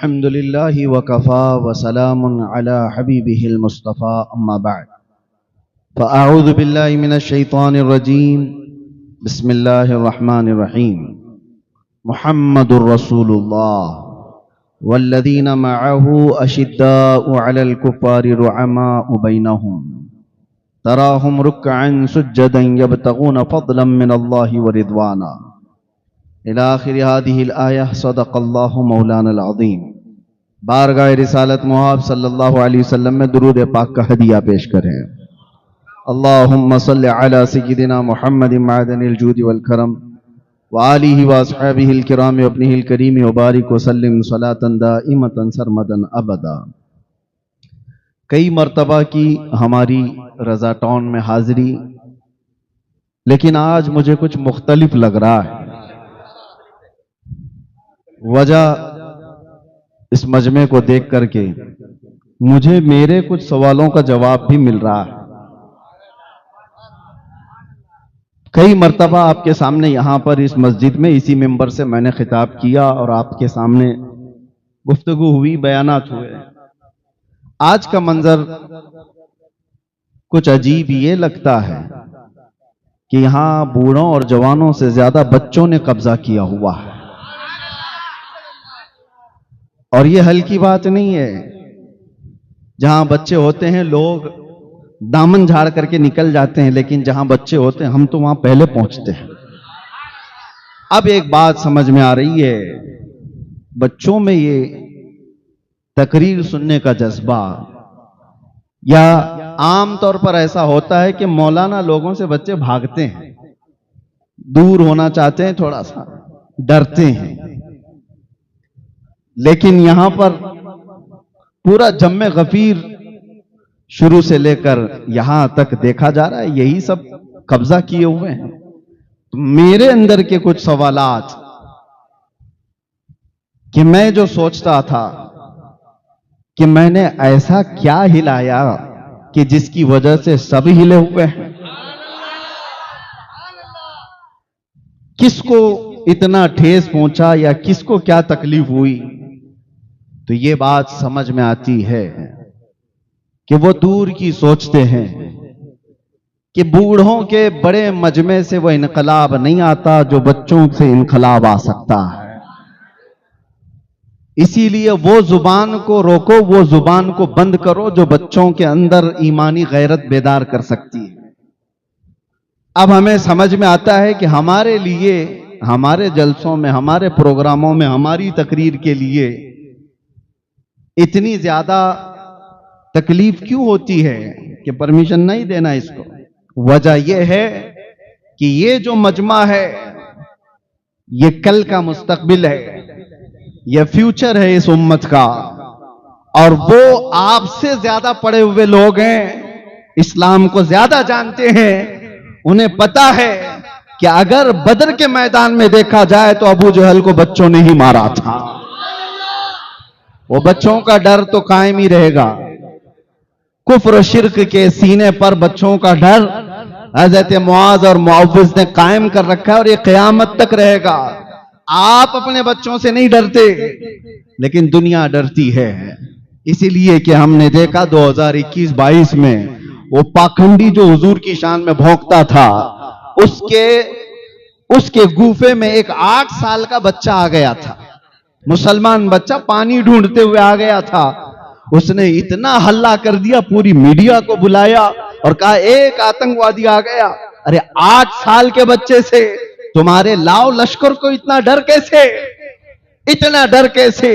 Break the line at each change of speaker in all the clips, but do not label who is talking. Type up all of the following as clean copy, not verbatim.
अल्हम्दुलिल्लाहि वकफ़ा वसलामुन अला हबीबिहिल मुस्तफ़ा अम्मा बाद फ़अऊज़ु बिल्लाहि मिनश शैतानिर रजीम बिस्मिल्लाहिर रहमानिर रहीम मुहम्मदुर रसूलुल्लाह वल्लज़ीना मअहू अशिद्दाउ अलल कुफ़्फ़ारि रुहमाउ बैनहुम तराहुम रुक्अन सुज्जदन यब्तगून फ़ज़लन मिनल्लाहि व रिज़वाना इला आखिर हादिहिल आयह सदक़ल्लाहु मौलानल अज़ीम। बारगाह रिसालत मुआब सल्लल्लाहु अलैहि वसल्लम में दुरूद पाक का हदिया पेश करें। अल्लाहुम्मा सल्लि अला सय्यिदिना मुहम्मदिन मअदनिल जूदि वल करम व आलिहि व अस्हाबिहिल किराम व इब्निहिल करीम व बारिक व सल्लिम सलातन दाइमतन सरमदन अबदा। कई मर्तबा की हमारी रज़ा टाउन में हाजिरी, लेकिन आज मुझे कुछ मुख्तलिफ लग रहा है। वजह इस मजमे को देख करके मुझे मेरे कुछ सवालों का जवाब भी मिल रहा है। कई मर्तबा आपके सामने यहां पर इस मस्जिद में इसी मिंबर से मैंने खिताब किया और आपके सामने गुफ्तगू हुई, बयानात हुए। आज का मंजर कुछ अजीब ये लगता है कि यहां बूढ़ों और जवानों से ज्यादा बच्चों ने कब्जा किया हुआ है। और ये हल्की बात नहीं है। जहां बच्चे होते हैं लोग दामन झाड़ करके निकल जाते हैं, लेकिन जहां बच्चे होते हैं हम तो वहां पहले पहुंचते हैं। अब एक बात समझ में आ रही है, बच्चों में ये तकरीर सुनने का जज्बा, या आम तौर पर ऐसा होता है कि मौलाना लोगों से बच्चे भागते हैं, दूर होना चाहते हैं, थोड़ा सा डरते हैं। लेकिन यहां पर पूरा जम्मे गफीर शुरू से लेकर यहां तक देखा जा रहा है, यही सब कब्जा किए हुए हैं। तो मेरे अंदर के कुछ सवालात कि मैं जो सोचता था कि मैंने ऐसा क्या हिलाया कि जिसकी वजह से सब हिले हुए हैं, किसको इतना ठेस पहुंचा या किसको क्या तकलीफ हुई, तो ये बात समझ में आती है कि वो दूर की सोचते हैं कि बूढ़ों के बड़े मजमे से वो इनकलाब नहीं आता जो बच्चों से इनकलाब आ सकता है। इसीलिए वो जुबान को रोको, वो जुबान को बंद करो जो बच्चों के अंदर ईमानी गैरत बेदार कर सकती है। अब हमें समझ में आता है कि हमारे लिए, हमारे जलसों में, हमारे प्रोग्रामों में, हमारी तकरीर के लिए इतनी ज्यादा तकलीफ क्यों होती है कि परमिशन नहीं देना इसको। वजह यह है कि ये जो मजमा है ये कल का मुस्तकबिल है, ये फ्यूचर है इस उम्मत का, और वो आपसे ज्यादा पढ़े हुए लोग हैं, इस्लाम को ज्यादा जानते हैं। उन्हें पता है कि अगर बदर के मैदान में देखा जाए तो अबू जहल को बच्चों ने ही मारा था। वो बच्चों का डर तो कायम ही रहेगा। कुफ्र शिर्क के सीने पर बच्चों का डर हजरत मुआज और मुअव्विज़ ने कायम कर रखा है और ये क़यामत तक रहेगा। आप अपने बच्चों से नहीं डरते, लेकिन दुनिया डरती है। इसीलिए कि हमने देखा 2021-22 में वो पाखंडी जो हुजूर की शान में भौंकता था, उसके गूफे में एक 8 साल का बच्चा आ गया था, मुसलमान बच्चा पानी ढूंढते हुए आ गया था। उसने इतना हल्ला कर दिया, पूरी मीडिया को बुलाया और कहा एक आतंकवादी आ गया। अरे 8 साल के बच्चे से तुम्हारे लाओ लश्कर को इतना डर कैसे, इतना डर कैसे?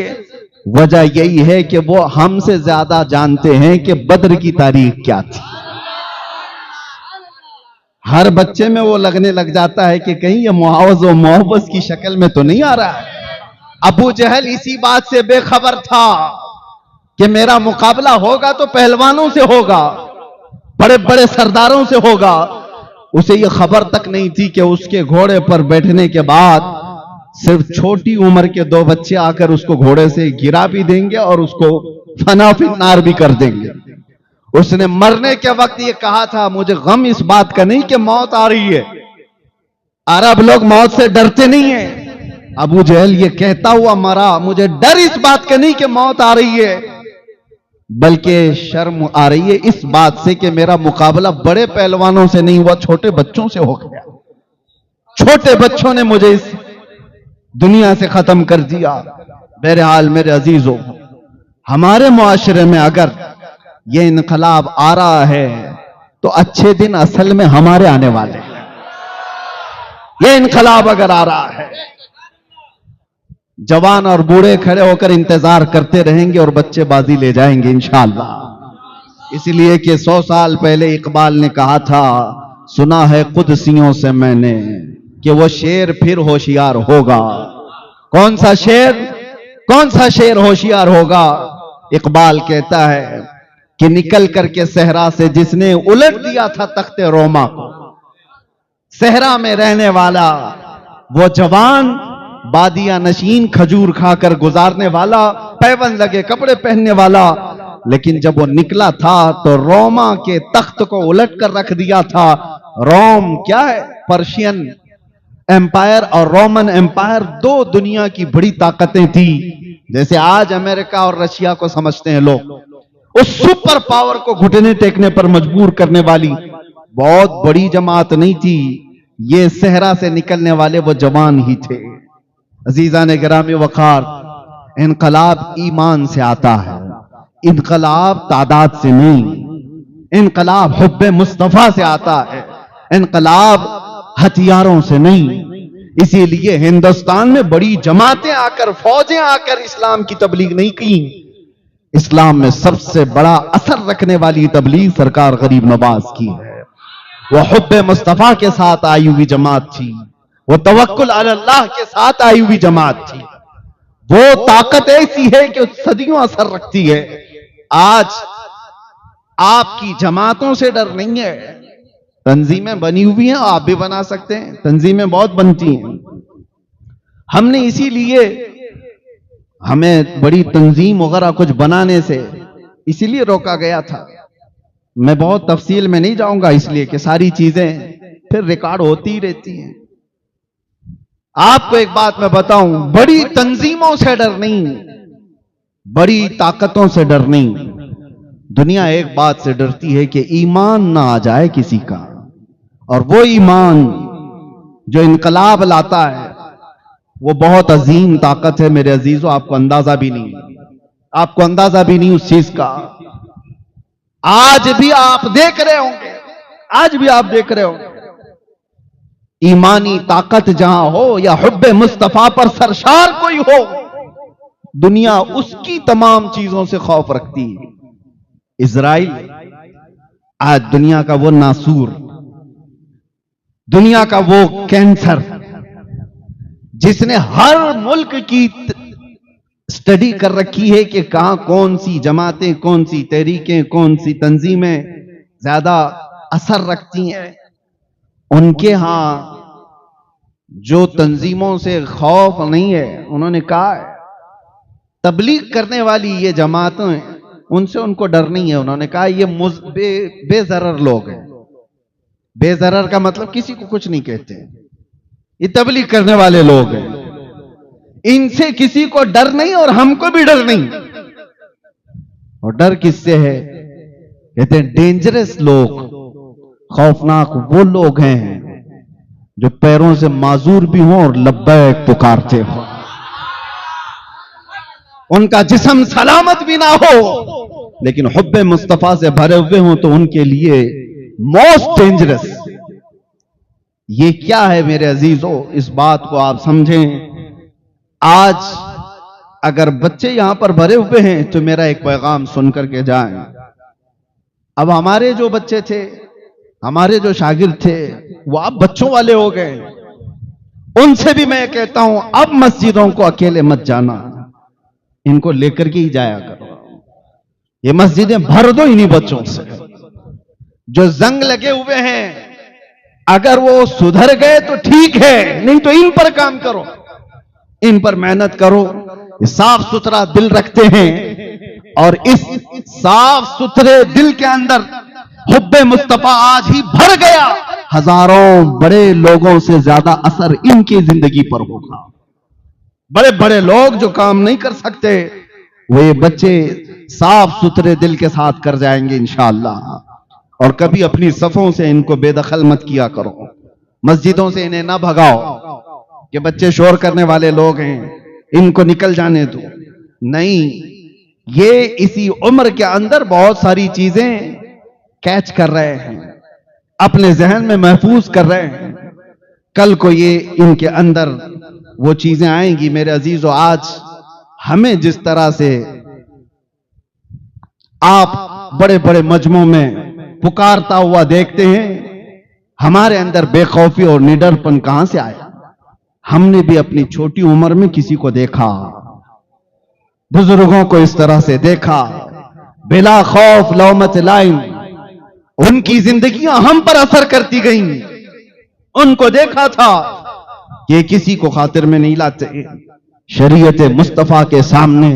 वजह यही है कि वो हमसे ज्यादा जानते हैं कि बद्र की तारीख क्या थी। हर बच्चे में वो लगने लग जाता है कि कहीं ये मुआवज और मुअव्वज़ की शक्ल में तो नहीं आ रहा है। अबू जहल इसी बात से बेखबर था कि मेरा मुकाबला होगा तो पहलवानों से होगा, बड़े बड़े सरदारों से होगा। उसे यह खबर तक नहीं थी कि उसके घोड़े पर बैठने के बाद सिर्फ छोटी उम्र के 2 बच्चे आकर उसको घोड़े से गिरा भी देंगे और उसको फना फिन्नार भी कर देंगे। उसने मरने के वक्त ये कहा था, मुझे गम इस बात का नहीं कि मौत आ रही है। अरब लोग मौत से डरते नहीं है, अबू जहल ये कहता हुआ मरा, मुझे डर इस बात का नहीं कि मौत आ रही है, बल्कि शर्म आ रही है इस बात से कि मेरा मुकाबला बड़े पहलवानों से नहीं हुआ, छोटे बच्चों से हो गया। छोटे बच्चों ने मुझे इस दुनिया से खत्म कर दिया। बहरहाल मेरे अजीजों, हमारे मुआशरे में अगर ये इनकलाब आ रहा है तो अच्छे दिन असल में हमारे आने वाले हैं। ये इनकलाब अगर आ रहा है, जवान और बूढ़े खड़े होकर इंतजार करते रहेंगे और बच्चे बाजी ले जाएंगे इंशाअल्लाह। इसलिए कि 100 साल पहले इकबाल ने कहा था, सुना है कुदसियों से मैंने कि वो शेर फिर होशियार होगा। कौन सा शेर, कौन सा शेर होशियार होगा? इकबाल कहता है कि निकल करके सहरा से जिसने उलट दिया था तख्ते रोमा को, सहरा में रहने वाला वो जवान, बादिया नशीन, खजूर खाकर गुजारने वाला, पैबंद लगे कपड़े पहनने वाला, लेकिन जब वो निकला था तो रोमा के तख्त को उलट कर रख दिया था। रोम क्या है? पर्शियन एम्पायर और रोमन एम्पायर दो दुनिया की बड़ी ताकतें थी। जैसे आज अमेरिका और रशिया को समझते हैं लोग, उस सुपर पावर को घुटने टेकने पर मजबूर करने वाली बहुत बड़ी जमात नहीं थी। ये सहरा से निकलने वाले वो जवान ही थे। अजीजान गिरामी वकार, इनकलाब ईमान से आता है, इनकलाब तादाद से नहीं। इनकलाब हुब्बे मुस्तफा से आता है, इनकलाब हथियारों से नहीं। इसीलिए हिंदुस्तान में बड़ी जमातें आकर, फौजें आकर इस्लाम की तबलीग नहीं की। इस्लाम में सबसे बड़ा असर रखने वाली तबलीग सरकार गरीब नवाज की है। वह हुब्बे मुस्तफा के साथ आई हुई जमात थी, वो तवक्कुल अल्लाह के साथ आई हुई जमात थी। वो ताकत ऐसी है कि सदियों असर रखती है। आज आपकी जमातों से डर नहीं है। तंजीमें बनी हुई हैं, आप भी बना सकते हैं, तंजीमें बहुत बनती हैं। हमने इसीलिए, हमें बड़ी तंजीम वगैरह कुछ बनाने से इसीलिए रोका गया था। मैं बहुत तफसील में नहीं जाऊंगा, इसलिए कि सारी चीजें फिर रिकॉर्ड होती ही रहती हैं। आपको एक बात मैं बताऊं, बड़ी तंजीमों से डर नहीं, बड़ी ताकतों से डर नहीं। दुनिया एक बात से डरती है कि ईमान ना आ जाए किसी का, और वो ईमान जो इनकलाब लाता है वो बहुत अजीम ताकत है मेरे अजीजों। आपको अंदाजा भी नहीं, आपको अंदाजा भी नहीं उस चीज का। आज भी आप देख रहे होंगे, आज भी आप देख रहे होंगे, ईमानी ताकत जहां हो या हुब्बे मुस्तफा पर सरशार कोई हो, दुनिया उसकी तमाम चीजों से खौफ रखती है। इजराइल आज दुनिया का वो नासूर, दुनिया का वो कैंसर, जिसने हर मुल्क की स्टडी कर रखी है कि कहां कौन सी जमातें, कौन सी तहरीकें, कौन सी तंजीमें ज्यादा असर रखती हैं। उनके यहां जो तंजीमों से खौफ नहीं है, उन्होंने कहा है तबलीग करने वाली ये जमातें, उनसे उनको डर नहीं है। उन्होंने कहा ये बेजरर लोग हैं। बेजरर का मतलब किसी को कुछ नहीं कहते, ये तबलीग करने वाले लोग हैं, इनसे किसी को डर नहीं और हमको भी डर नहीं। और डर किससे है? कहते हैं डेंजरस लोग, खौफनाक वो लोग हैं जो पैरों से माजूर भी हों और लब्बैक पुकारते हो, उनका जिस्म सलामत भी ना हो लेकिन हुब्बे मुस्तफा से भरे हुए हों, तो उनके लिए मोस्ट डेंजरस। ये क्या है मेरे अजीजों, इस बात को आप समझें। आज अगर बच्चे यहां पर भरे हुए हैं तो मेरा एक पैगाम सुन करके जाएं। अब हमारे जो बच्चे थे, हमारे जो शागिर्द थे, वो अब बच्चों वाले हो गए। उनसे भी मैं कहता हूं, अब मस्जिदों को अकेले मत जाना, इनको लेकर के ही जाया करो। ये मस्जिदें भर दो इन्हीं बच्चों से। जो जंग लगे हुए हैं, अगर वो सुधर गए तो ठीक है, नहीं तो इन पर काम करो, इन पर मेहनत करो। साफ सुथरा दिल रखते हैं और इस साफ सुथरे दिल के अंदर हुब्बे मुस्तफा आज ही भर गया। हजारों बड़े लोगों से ज्यादा असर इनकी जिंदगी पर होगा। बड़े बड़े लोग जो काम नहीं कर सकते वो ये बच्चे साफ सुथरे दिल के साथ कर जाएंगे इंशाअल्लाह। और कभी अपनी सफों से इनको बेदखल मत किया करो, मस्जिदों से इन्हें ना भगाओ कि बच्चे शोर करने वाले लोग हैं, इनको निकल जाने दो। नहीं, ये इसी उम्र के अंदर बहुत सारी चीजें कैच कर रहे हैं, अपने जहन में महफूज कर रहे हैं। कल को ये इनके अंदर वो चीजें आएंगी। मेरे अजीजों, आज हमें जिस तरह से आप बड़े बड़े मजमों में पुकारता हुआ देखते हैं, हमारे अंदर बेखौफी और निडरपन कहां से आया? हमने भी अपनी छोटी उम्र में किसी को देखा, बुजुर्गों को इस तरह से देखा, बिला खौफ लौमत लाइम, उनकी जिंदगियां हम पर असर करती गईं। उनको देखा था कि किसी को खातिर में नहीं लाते। शरीयत मुस्तफा के सामने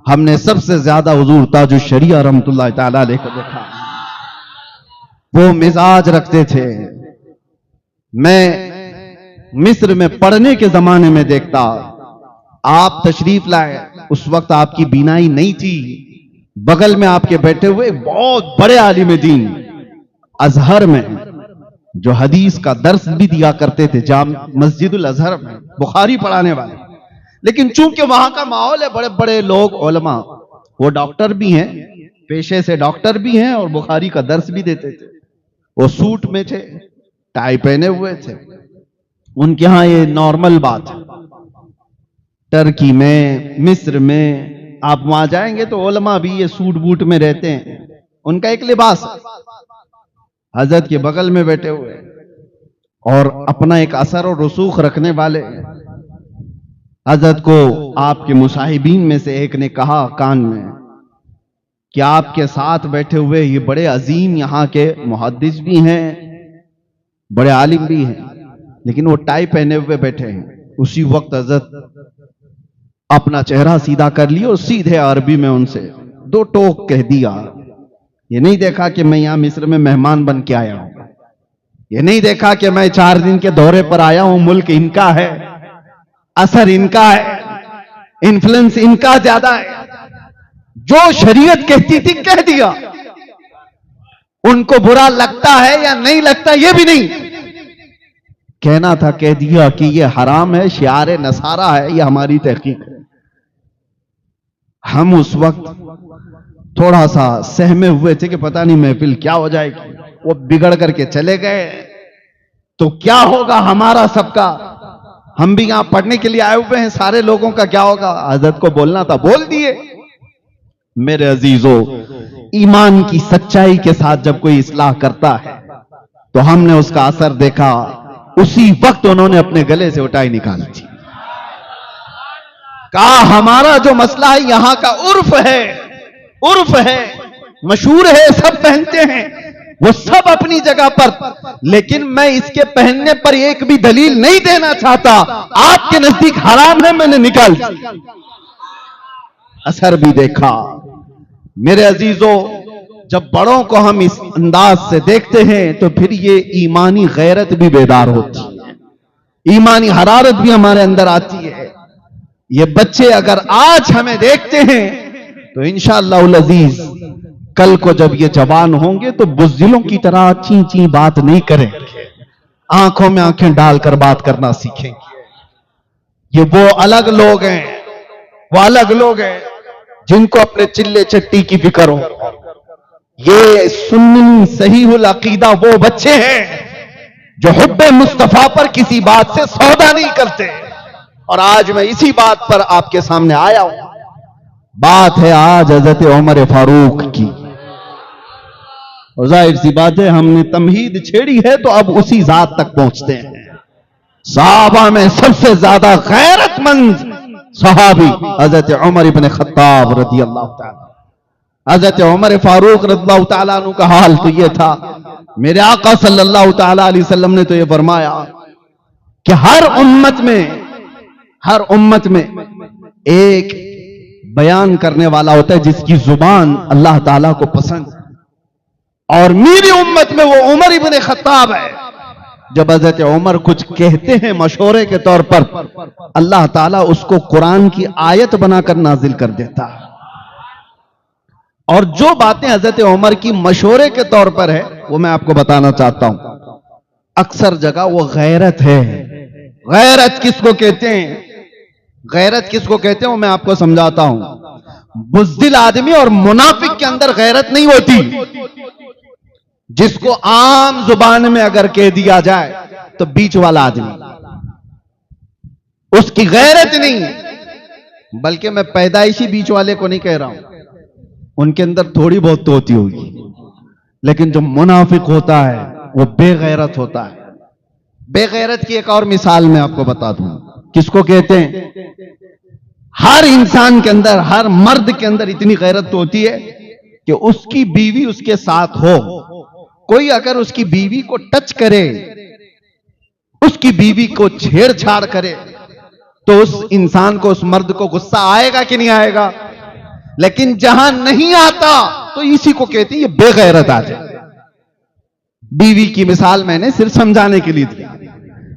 हमने सबसे ज्यादा हुजूर ताजुश शरिया रहमतुल्लाह ताला अलैह को देखा। वो मिजाज रखते थे। मैं मिस्र में पढ़ने के जमाने में देखता, आप तशरीफ लाए, उस वक्त आपकी बीनाई नहीं थी। बगल में आपके बैठे हुए बहुत बड़े आलिम दीन अजहर में, जो हदीस का दर्स भी दिया करते थे जाम मस्जिदुल अजहर में, बुखारी पढ़ाने वाले। लेकिन चूंकि वहां का माहौल है, बड़े बड़े लोग उलमा, वो डॉक्टर भी हैं, पेशे से डॉक्टर भी हैं और बुखारी का दर्स भी देते थे। वो सूट में थे, टाई पहने हुए थे। उनके यहां ये नॉर्मल बात है। टर्की में, मिस्र में आप वहां जाएंगे तो उलमा भी ये सूट बूट में रहते हैं, उनका एक लिबास है। हजरत के बगल में बैठे हुए और अपना एक असर और रसूख रखने वाले। हजरत को आपके मुसाहिबीन में से एक ने कहा कान में कि आपके साथ बैठे हुए ये बड़े अजीम यहाँ के मुहद्दिस भी हैं, बड़े आलिम भी हैं, लेकिन वो टाई पहने हुए बैठे हैं। उसी वक्त हजरत अपना चेहरा सीधा कर लिया और सीधे अरबी में उनसे दो टोक कह दिया। ये नहीं देखा कि मैं यहां मिस्र में मेहमान बन के आया हूं, ये नहीं देखा कि मैं 4 दिन के दौरे पर आया हूं, मुल्क इनका है, असर इनका है, इन्फ्लुएंस इनका ज्यादा है। जो शरीयत कहती थी कह दिया। उनको बुरा लगता है या नहीं लगता ये भी नहीं, कहना था कह दिया कि ये हराम है, शियार नसारा है, ये हमारी तहकीक है। हम उस वक्त थोड़ा सा सहमे हुए थे कि पता नहीं महफिल क्या हो जाएगी। वो बिगड़ करके चले गए तो क्या होगा हमारा सबका? हम भी यहां पढ़ने के लिए आए हुए हैं, सारे लोगों का क्या होगा? हजरत को बोलना था, बोल दिए। मेरे अजीजों, ईमान की सच्चाई के साथ जब कोई इस्लाह करता है तो हमने उसका असर देखा। उसी वक्त उन्होंने अपने गले से उठाई निकाली थी, कहा हमारा जो मसला है यहां का उर्फ है, उर्फ है, मशहूर है, सब पहनते हैं, वो सब अपनी जगह पर, लेकिन मैं इसके पहनने पर एक भी दलील नहीं देना चाहता। आपके नजदीक हराम है, मैंने निकाल दी। असर भी देखा। मेरे अजीजों, जब बड़ों को हम इस अंदाज से देखते हैं तो फिर ये ईमानी गैरत भी बेदार होती है, ईमानी हरारत भी हमारे अंदर आती है। ये बच्चे अगर आज हमें देखते हैं तो इंशाअल्लाह अजीज कल को जब ये जवान होंगे तो बुज़दिलों की तरह ची ची बात नहीं करेंगे, आंखों में आंखें डालकर बात करना सीखेंगे। ये वो अलग लोग हैं, वो अलग लोग हैं जिनको अपने चिल्ले चट्टी की फिक्र हो। ये सुन्नी सहीहुल अकीदा वो बच्चे हैं जो हुब्बे मुस्तफा पर किसी बात से सौदा नहीं करते। और आज मैं इसी बात पर आपके सामने आया हूं। बात है आज हजरत उमर फारूक की। और जाहिर सी बात है, हमने तमहीद छेड़ी है तो अब उसी जात तक पहुंचते हैं। सहाबा में सबसे ज्यादा गैरतमंद सहाबी हजरत उमर इब्न खत्ताब रज़ियल्लाहु ताला। हजरत उमर फारूक रज़ियल्लाहु ताला अन्हु का हाल तो यह था, मेरे आका सल्लल्लाहु ताला अलैहि वसल्लम ने तो यह फरमाया कि हर उम्मत में एक बयान करने वाला होता है जिसकी जुबान अल्लाह ताला को पसंद है, और मेरी उम्मत में वो उमर इब्न खत्ताब है जब हजरत उमर कुछ कहते हैं मशवरे के तौर पर, अल्लाह ताला उसको कुरान की आयत बनाकर नाजिल कर देता है। और जो बातें हजरत उमर की मशवरे के तौर पर है वो मैं आपको बताना चाहता हूं। अक्सर जगह वो गैरत है। गैरत किसको कहते हैं, गैरत किसको कहते हैं वो मैं आपको समझाता हूं। बुज़दिल आदमी और मुनाफिक के अंदर गैरत नहीं होती। जिसको आम जुबान में अगर कह दिया जाए तो बीच वाला आदमी, उसकी गैरत नहीं। बल्कि मैं पैदाइशी बीच वाले को नहीं कह रहा हूं, उनके अंदर थोड़ी बहुत तो होती होगी, लेकिन जो मुनाफिक होता है वो बेगैरत होता है। बेगैरत की एक और मिसाल मैं आपको बता दूं। किसको कहते हैं? हर इंसान के अंदर, हर मर्द के अंदर इतनी गैरत तो होती है कि उसकी बीवी उसके साथ हो, कोई अगर उसकी बीवी को टच करे, उसकी बीवी को छेड़छाड़ करे, तो उस इंसान को, उस मर्द को गुस्सा आएगा कि नहीं आएगा? लेकिन जहां नहीं आता तो इसी को कहते हैं ये बेगैरत आदमी। बीवी की मिसाल मैंने सिर्फ समझाने के लिए दी।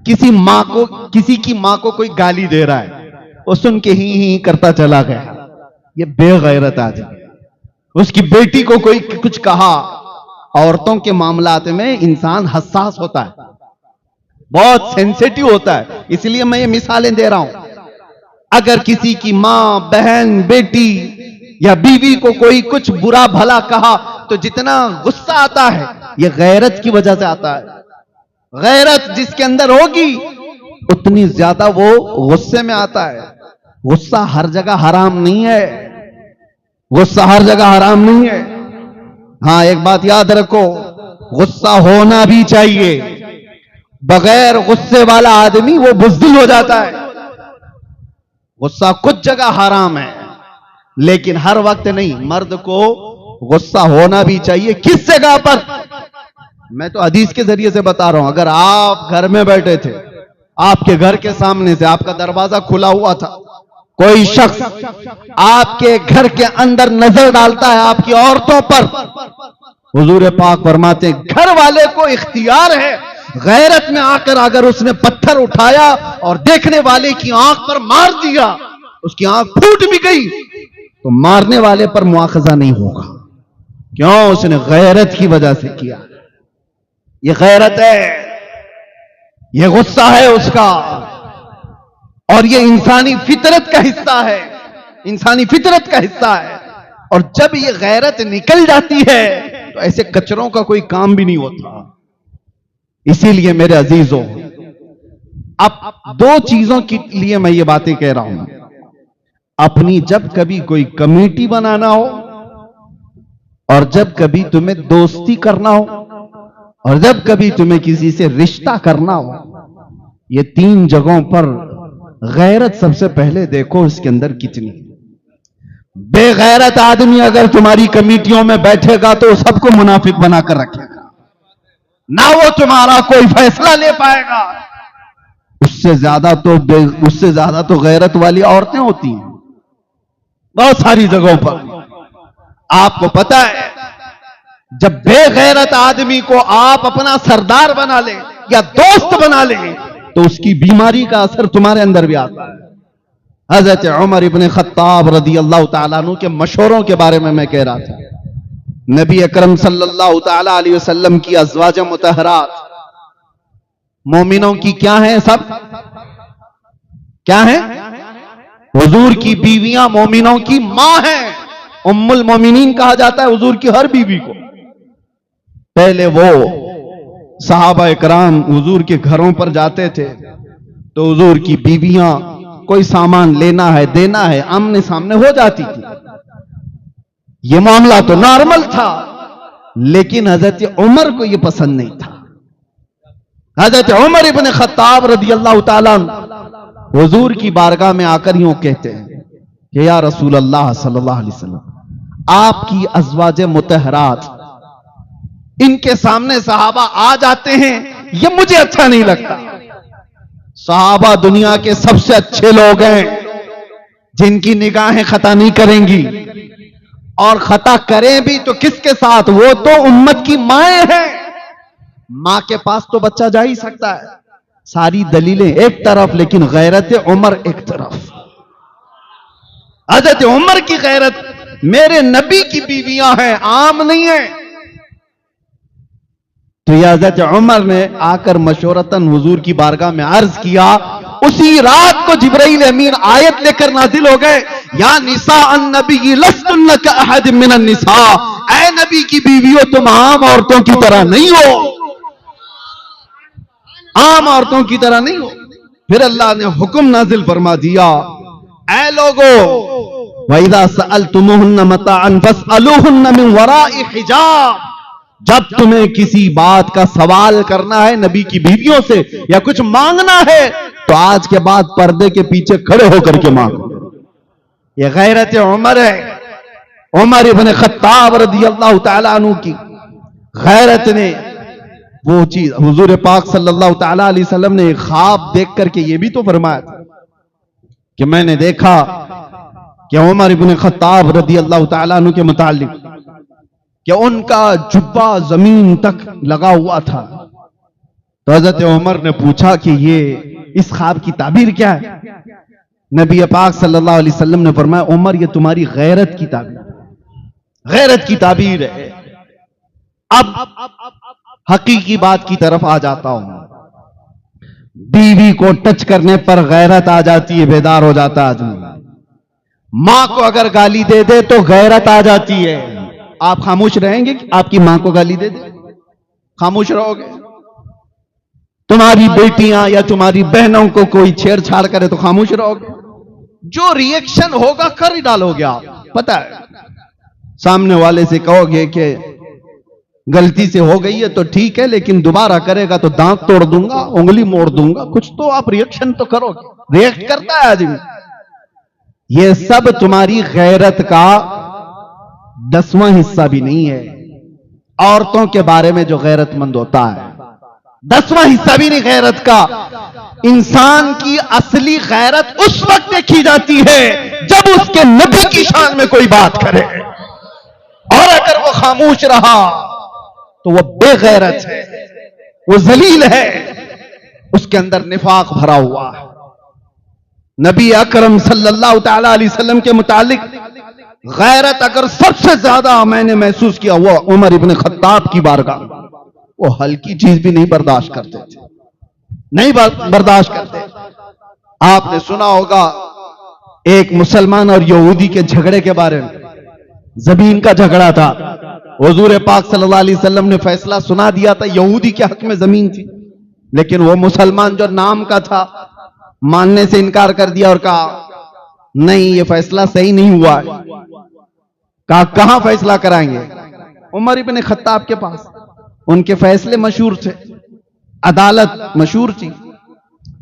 किसी मां को, किसी की मां को कोई गाली दे रहा है, वो सुन के ही करता चला गया, ये बेगैरत आदमी। उसकी बेटी को कोई कुछ कहा, औरतों के मामलात में इंसान हसास होता है, बहुत सेंसिटिव होता है, इसलिए मैं ये मिसालें दे रहा हूं। अगर किसी की मां, बहन, बेटी या बीवी को कोई कुछ बुरा भला कहा तो जितना गुस्सा आता है ये गैरत की वजह से आता है। गैरत जिसके अंदर होगी उतनी ज्यादा वो गुस्से में आता है। गुस्सा हर जगह हराम नहीं है, गुस्सा हर जगह हराम नहीं है। हां, एक बात याद रखो, गुस्सा होना भी चाहिए। बगैर गुस्से वाला आदमी वो बुज़दिल हो जाता है। गुस्सा कुछ जगह हराम है, लेकिन हर वक्त नहीं। मर्द को गुस्सा होना भी चाहिए। किस जगह पर? मैं तो हदीस के जरिए से बता रहा हूं। अगर आप घर में बैठे थे, आपके घर के सामने से आपका दरवाजा खुला हुआ था, कोई शख्स आपके घर के अंदर नजर डालता है आपकी औरतों पर, हुजूर पाक फरमाते घर वाले को इख्तियार है, गैरत में आकर अगर उसने पत्थर उठाया और देखने वाले की आंख पर मार दिया, उसकी आंख फूट भी गई, तो मारने वाले पर मुआखजा नहीं होगा। क्यों? उसने गैरत की वजह से किया। ये गैरत है, ये गुस्सा है उसका, और ये इंसानी फितरत का हिस्सा है, इंसानी फितरत का हिस्सा है। और जब ये गैरत निकल जाती है तो ऐसे कचरों का कोई काम भी नहीं होता। इसीलिए मेरे अजीजों, अब दो चीजों के लिए मैं ये बातें कह रहा हूं। अपनी जब कभी कोई कमेटी बनाना हो, और जब कभी तुम्हें दोस्ती करना हो, और जब कभी तुम्हें किसी से रिश्ता करना हो, ये तीन जगहों पर गैरत सबसे पहले देखो इसके अंदर कितनी। बेगैरत आदमी अगर तुम्हारी कमेटियों में बैठेगा तो सबको मुनाफिक बनाकर रखेगा, ना वो तुम्हारा कोई फैसला ले पाएगा। उससे ज्यादा तो गैरत वाली औरतें होती हैं बहुत सारी जगहों पर। आपको पता है, जब बेगैरत आदमी को आप अपना सरदार बना ले या दोस्त बना ले तो उसकी बीमारी का असर तुम्हारे अंदर भी आता है। हजरत उमर इब्न खत्ताब रदी अल्लाह ताला अन्हु के मशवरों के बारे में मैं कह रहा था। नबी अकरम सल्लल्लाहु ताला अलैहि वसल्लम की अज़वाज मुतहरात मोमिनों की क्या है? सब क्या है? हुजूर की बीवियां मोमिनों की मां हैं। उम्मुल मोमिनीन कहा जाता है हुजूर की हर बीवी को। पहले वो सहाबा इकराम हुजूर के घरों पर जाते थे तो हुजूर की बीवियां कोई सामान लेना है, देना है, आमने सामने हो जाती थी। यह मामला तो नॉर्मल था, लेकिन हजरत उमर को यह पसंद नहीं था। हजरत उमर इब्न खत्ताब रदी अल्लाह ताला अन्हु हुजूर की बारगाह में आकर यूं कहते हैं कि या रसूल अल्लाह सल्लल्लाहु अलैहि वसल्लम, आपकी अज़वाज मुतहरात, इनके सामने सहाबा आ जाते हैं, ये मुझे अच्छा नहीं लगता। सहाबा दुनिया के सबसे अच्छे लोग हैं जिनकी निगाहें खता नहीं करेंगी, और खता करें भी तो किसके साथ? वो तो उम्मत की माएं हैं। मां के पास तो बच्चा जा ही सकता है। सारी दलीलें एक तरफ, लेकिन गैरत उमर एक तरफ। हजरत उमर की गैरत, मेरे नबी की बीवियां हैं, आम नहीं है। तो यह हजरत उमर ने आकर मशवरतन हुजूर की बारगाह में अर्ज किया। उसी रात को जिब्राइल अमीन आयत लेकर नाजिल हो गए, या निसा अन्नबी लस्तुन्न कअहद मिनन निसा, ऐ नबी की बीवियों तुम आम औरतों की तरह नहीं हो, आम औरतों की तरह नहीं हो। फिर अल्लाह ने हुक्म नाजिल फरमा दिया, ऐ लोगो वइदा सअलतुमुहुन्ना मताअन फसअलूहुन्ना मिन वराइ हिजाब, जब तुम्हें किसी बात का सवाल करना है नबी की बीवियों से या कुछ मांगना है, तो आज के बाद पर्दे के पीछे खड़े होकर के मांगो। यह गैरत उमर है। उमर इब्न खत्ताब रज़ियल्लाहु तआला अन्हु की गैरत ने वो चीज, हुजूर पाक सल्लल्लाहु तआला अलैहि वसल्लम ने एक ख्वाब देख करके ये भी तो फरमाया था कि मैंने देखा कि उमर इब्न खत्ताब रज़ियल्लाहु तआला अन्हु के मुतालिक कि उनका जुब्बा जमीन तक लगा हुआ था। तो हजरत उमर ने पूछा कि ये इस ख्वाब की ताबीर क्या है? नबी पाक सल्लल्लाहु अलैहि वसल्लम ने फरमाया, उमर ये तुम्हारी गैरत की ताबीर, गैरत की ताबीर है। अब हकीकी बात की तरफ आ जाता हूं। बीवी को टच करने पर गैरत आ जाती है, बेदार हो जाता है आदमी। मां को अगर गाली दे दे तो गैरत आ जाती है। आप खामोश रहेंगे कि आपकी मां को गाली दे दे? खामोश रहोगे? तुम्हारी बेटियां या तुम्हारी बहनों को कोई छेड़छाड़ करे तो खामोश रहोगे? जो रिएक्शन होगा कर ही डालोगे आप। पता है, सामने वाले से कहोगे कि गलती से हो गई है तो ठीक है, लेकिन दोबारा करेगा तो दांत तोड़ दूंगा, उंगली मोड़ दूंगा, कुछ तो आप रिएक्शन तो करोगे। रिएक्ट करता है आदमी। यह सब तुम्हारी गैरत का 10वां हिस्सा भी नहीं है। औरतों के बारे में जो गैरतमंद होता है, 10वां हिस्सा भी नहीं गैरत का। इंसान की असली गैरत उस वक्त देखी जाती है जब उसके नबी की शान में कोई बात करे, और अगर वो खामोश रहा तो वो बेगैरत है, वो जलील है, उसके अंदर निफाक भरा हुआ है। नबी अकरम सल्लल्लाहु तआला अलैहि वसल्लम के मुतालिक गैरत अगर सबसे ज्यादा मैंने महसूस किया वो उमर इब्न खत्ताब की बारगाह। वो हल्की चीज भी नहीं बर्दाश्त करते थे, नहीं बर्दाश्त करते। आपने सुना होगा एक मुसलमान और यहूदी के झगड़े के बारे में, जमीन का झगड़ा था। हुजूर पाक सल्लल्लाहु अलैहि वसल्लम ने फैसला सुना दिया था, यहूदी के हक में जमीन थी, लेकिन वो मुसलमान जो नाम का था मानने से इनकार कर दिया और कहा नहीं ये फैसला सही नहीं हुआ है। कहा कहां फैसला कराएंगे? उमर इब्न खत्ताब के पास। उनके फैसले मशहूर थे, अदालत मशहूर थी।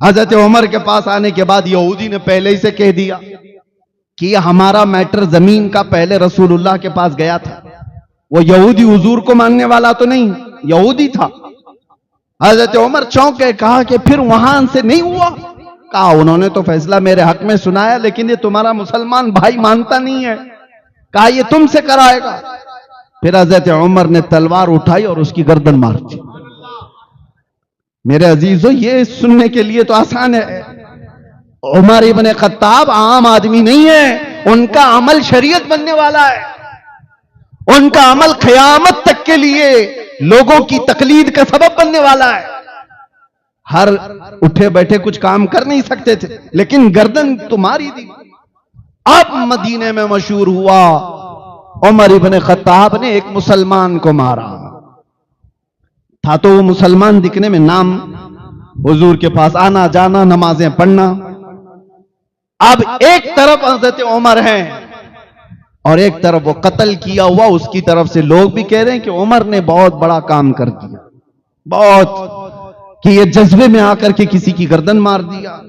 हजरत उमर के पास आने के बाद यहूदी ने पहले ही से कह दिया कि हमारा मैटर जमीन का पहले रसूलुल्लाह के पास गया था। वो यहूदी हुजूर को मानने वाला तो नहीं, यहूदी था। हजरत उमर चौंक गए, कहा कि फिर वहां से नहीं हुआ? कहा उन्होंने तो फैसला मेरे हक में सुनाया, लेकिन ये तुम्हारा मुसलमान भाई मानता नहीं है। कहा ये तुमसे कराएगा। फिर हजरत उमर ने तलवार उठाई और उसकी गर्दन मार दी। मेरे अजीजों, ये सुनने के लिए तो आसान है। उमर इब्न खत्ताब आम आदमी नहीं है, उनका अमल शरीयत बनने वाला है। उनका अमल क़यामत तक के लिए लोगों की तकलीद का सबब बनने वाला है। हर उठे बैठे कुछ काम कर नहीं सकते थे, लेकिन गर्दन तो मारी दी। अब मदीने में मशहूर हुआ, उमर इब्न खत्ताब ने एक मुसलमान को मारा था। तो वो मुसलमान दिखने में, नाम हुजूर के पास आना जाना, नमाजें पढ़ना। अब एक तरफ हजरत उमर हैं और एक तरफ वो कत्ल किया हुआ, उसकी तरफ से लोग भी कह रहे हैं कि उमर ने बहुत बड़ा काम कर दिया, बहुत, कि ये जज्बे में आकर के किसी की गर्दन मार दिया।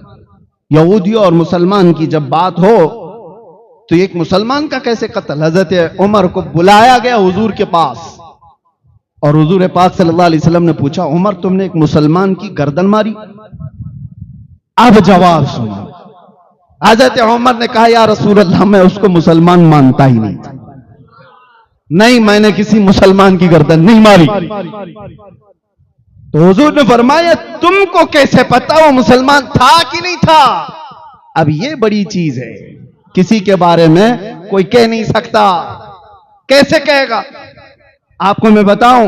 यहूदी और मुसलमान की जब बात हो तो एक मुसलमान का कैसे कत्ल? हजरत उमर को बुलाया गया हुजूर के पास और हुजूर पाक सल्लल्लाहु अलैहि वसल्लम ने पूछा, उमर तुमने एक मुसलमान की गर्दन मारी? अब जवाब सुनो। हजरत उमर ने कहा, या रसूल अल्लाह मैं उसको मुसलमान मानता ही नहीं था, नहीं मैंने किसी मुसलमान की गर्दन नहीं मारी। तो हुजूर ने फरमाया तुमको कैसे पता वो मुसलमान था कि नहीं था? अब ये बड़ी चीज है, किसी के बारे में कोई कह नहीं सकता। कैसे कहेगा? आपको मैं बताऊं,